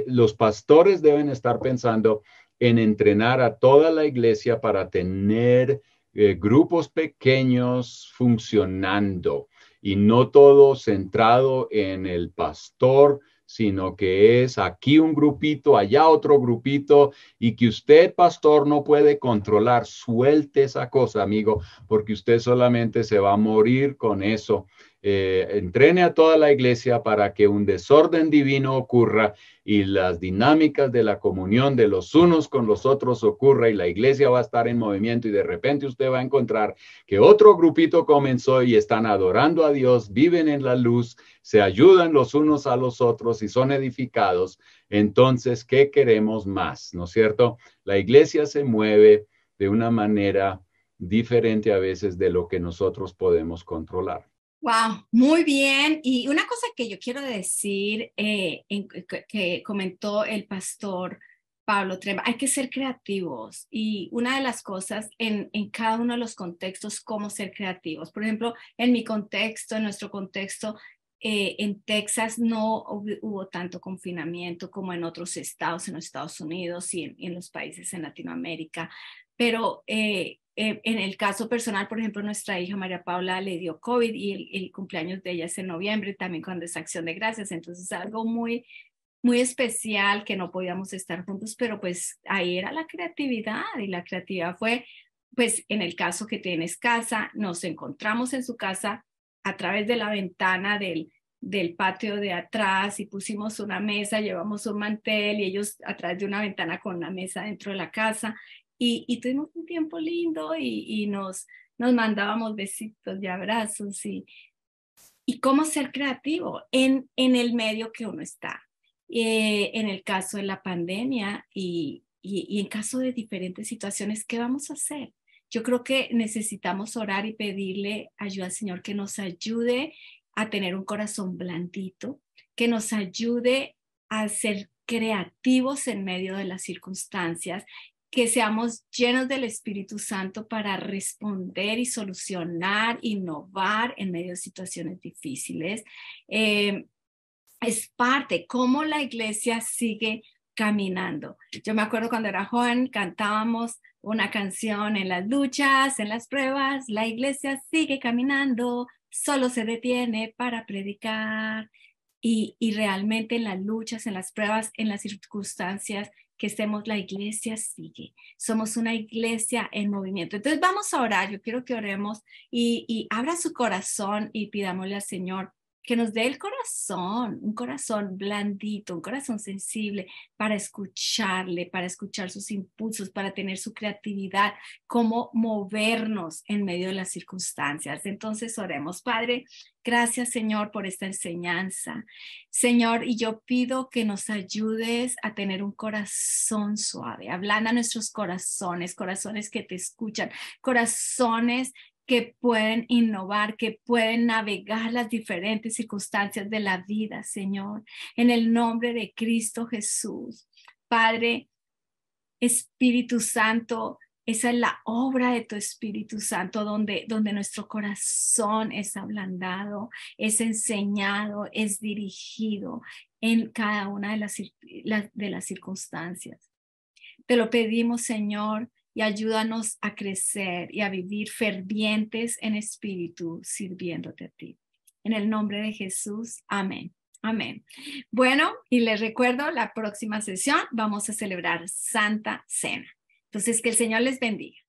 C: los pastores deben estar pensando en entrenar a toda la iglesia para tener grupos pequeños funcionando y no todo centrado en el pastor, sino que es aquí un grupito, allá otro grupito, y que usted, pastor, no puede controlar. Suelte esa cosa, amigo, porque usted solamente se va a morir con eso. Entrene a toda la iglesia para que un desorden divino ocurra y las dinámicas de la comunión de los unos con los otros ocurra y la iglesia va a estar en movimiento y de repente usted va a encontrar que otro grupito comenzó y están adorando a Dios, viven en la luz, se ayudan los unos a los otros y son edificados. Entonces, ¿qué queremos más? ¿No es cierto? La iglesia se mueve de una manera diferente a veces de lo que nosotros podemos controlar.
A: Wow, muy bien. Y una cosa que yo quiero decir, que comentó el pastor Pablo Tremba, hay que ser creativos. Y una de las cosas en cada uno de los contextos, cómo ser creativos. Por ejemplo, en mi contexto, en nuestro contexto, en Texas no hubo tanto confinamiento como en otros estados, en los Estados Unidos y en los países en Latinoamérica. Pero en el caso personal, por ejemplo, nuestra hija María Paula le dio COVID y el cumpleaños de ella es en noviembre, también cuando es Acción de Gracias. Entonces, algo muy, muy especial que no podíamos estar juntos, pero pues ahí era la creatividad y la creatividad fue pues en el caso que tienes casa, nos encontramos en su casa a través de la ventana del patio de atrás y pusimos una mesa, llevamos un mantel y ellos a través de una ventana con una mesa dentro de la casa y tuvimos un tiempo lindo y nos mandábamos besitos y abrazos y cómo ser creativo en el medio que uno está. En el caso de la pandemia y en caso de diferentes situaciones, ¿qué vamos a hacer? Yo creo que necesitamos orar y pedirle ayuda al Señor que nos ayude a tener un corazón blandito, que nos ayude a ser creativos en medio de las circunstancias, que seamos llenos del Espíritu Santo para responder y solucionar, innovar en medio de situaciones difíciles. Es parte, cómo la iglesia sigue caminando. Yo me acuerdo cuando era joven, cantábamos una canción en las luchas, en las pruebas, la iglesia sigue caminando, solo se detiene para predicar. Y realmente en las luchas, en las pruebas, en las circunstancias que estemos, la iglesia sigue. Somos una iglesia en movimiento. Entonces vamos a orar. Yo quiero que oremos y abra su corazón y pidámosle al Señor que nos dé el corazón, un corazón blandito, un corazón sensible para escucharle, para escuchar sus impulsos, para tener su creatividad, cómo movernos en medio de las circunstancias. Entonces oremos. Padre, gracias Señor por esta enseñanza. Señor, y yo pido que nos ayudes a tener un corazón suave. Ablanda nuestros corazones, corazones que te escuchan, corazones que pueden innovar, que pueden navegar las diferentes circunstancias de la vida, Señor, en el nombre de Cristo Jesús. Padre, Espíritu Santo, esa es la obra de tu Espíritu Santo, donde nuestro corazón es ablandado, es enseñado, es dirigido en cada una de las circunstancias. Te lo pedimos, Señor, y ayúdanos a crecer y a vivir fervientes en espíritu, sirviéndote a ti. En el nombre de Jesús, amén. Amén. Bueno, y les recuerdo, la próxima sesión vamos a celebrar Santa Cena. Entonces, que el Señor les bendiga.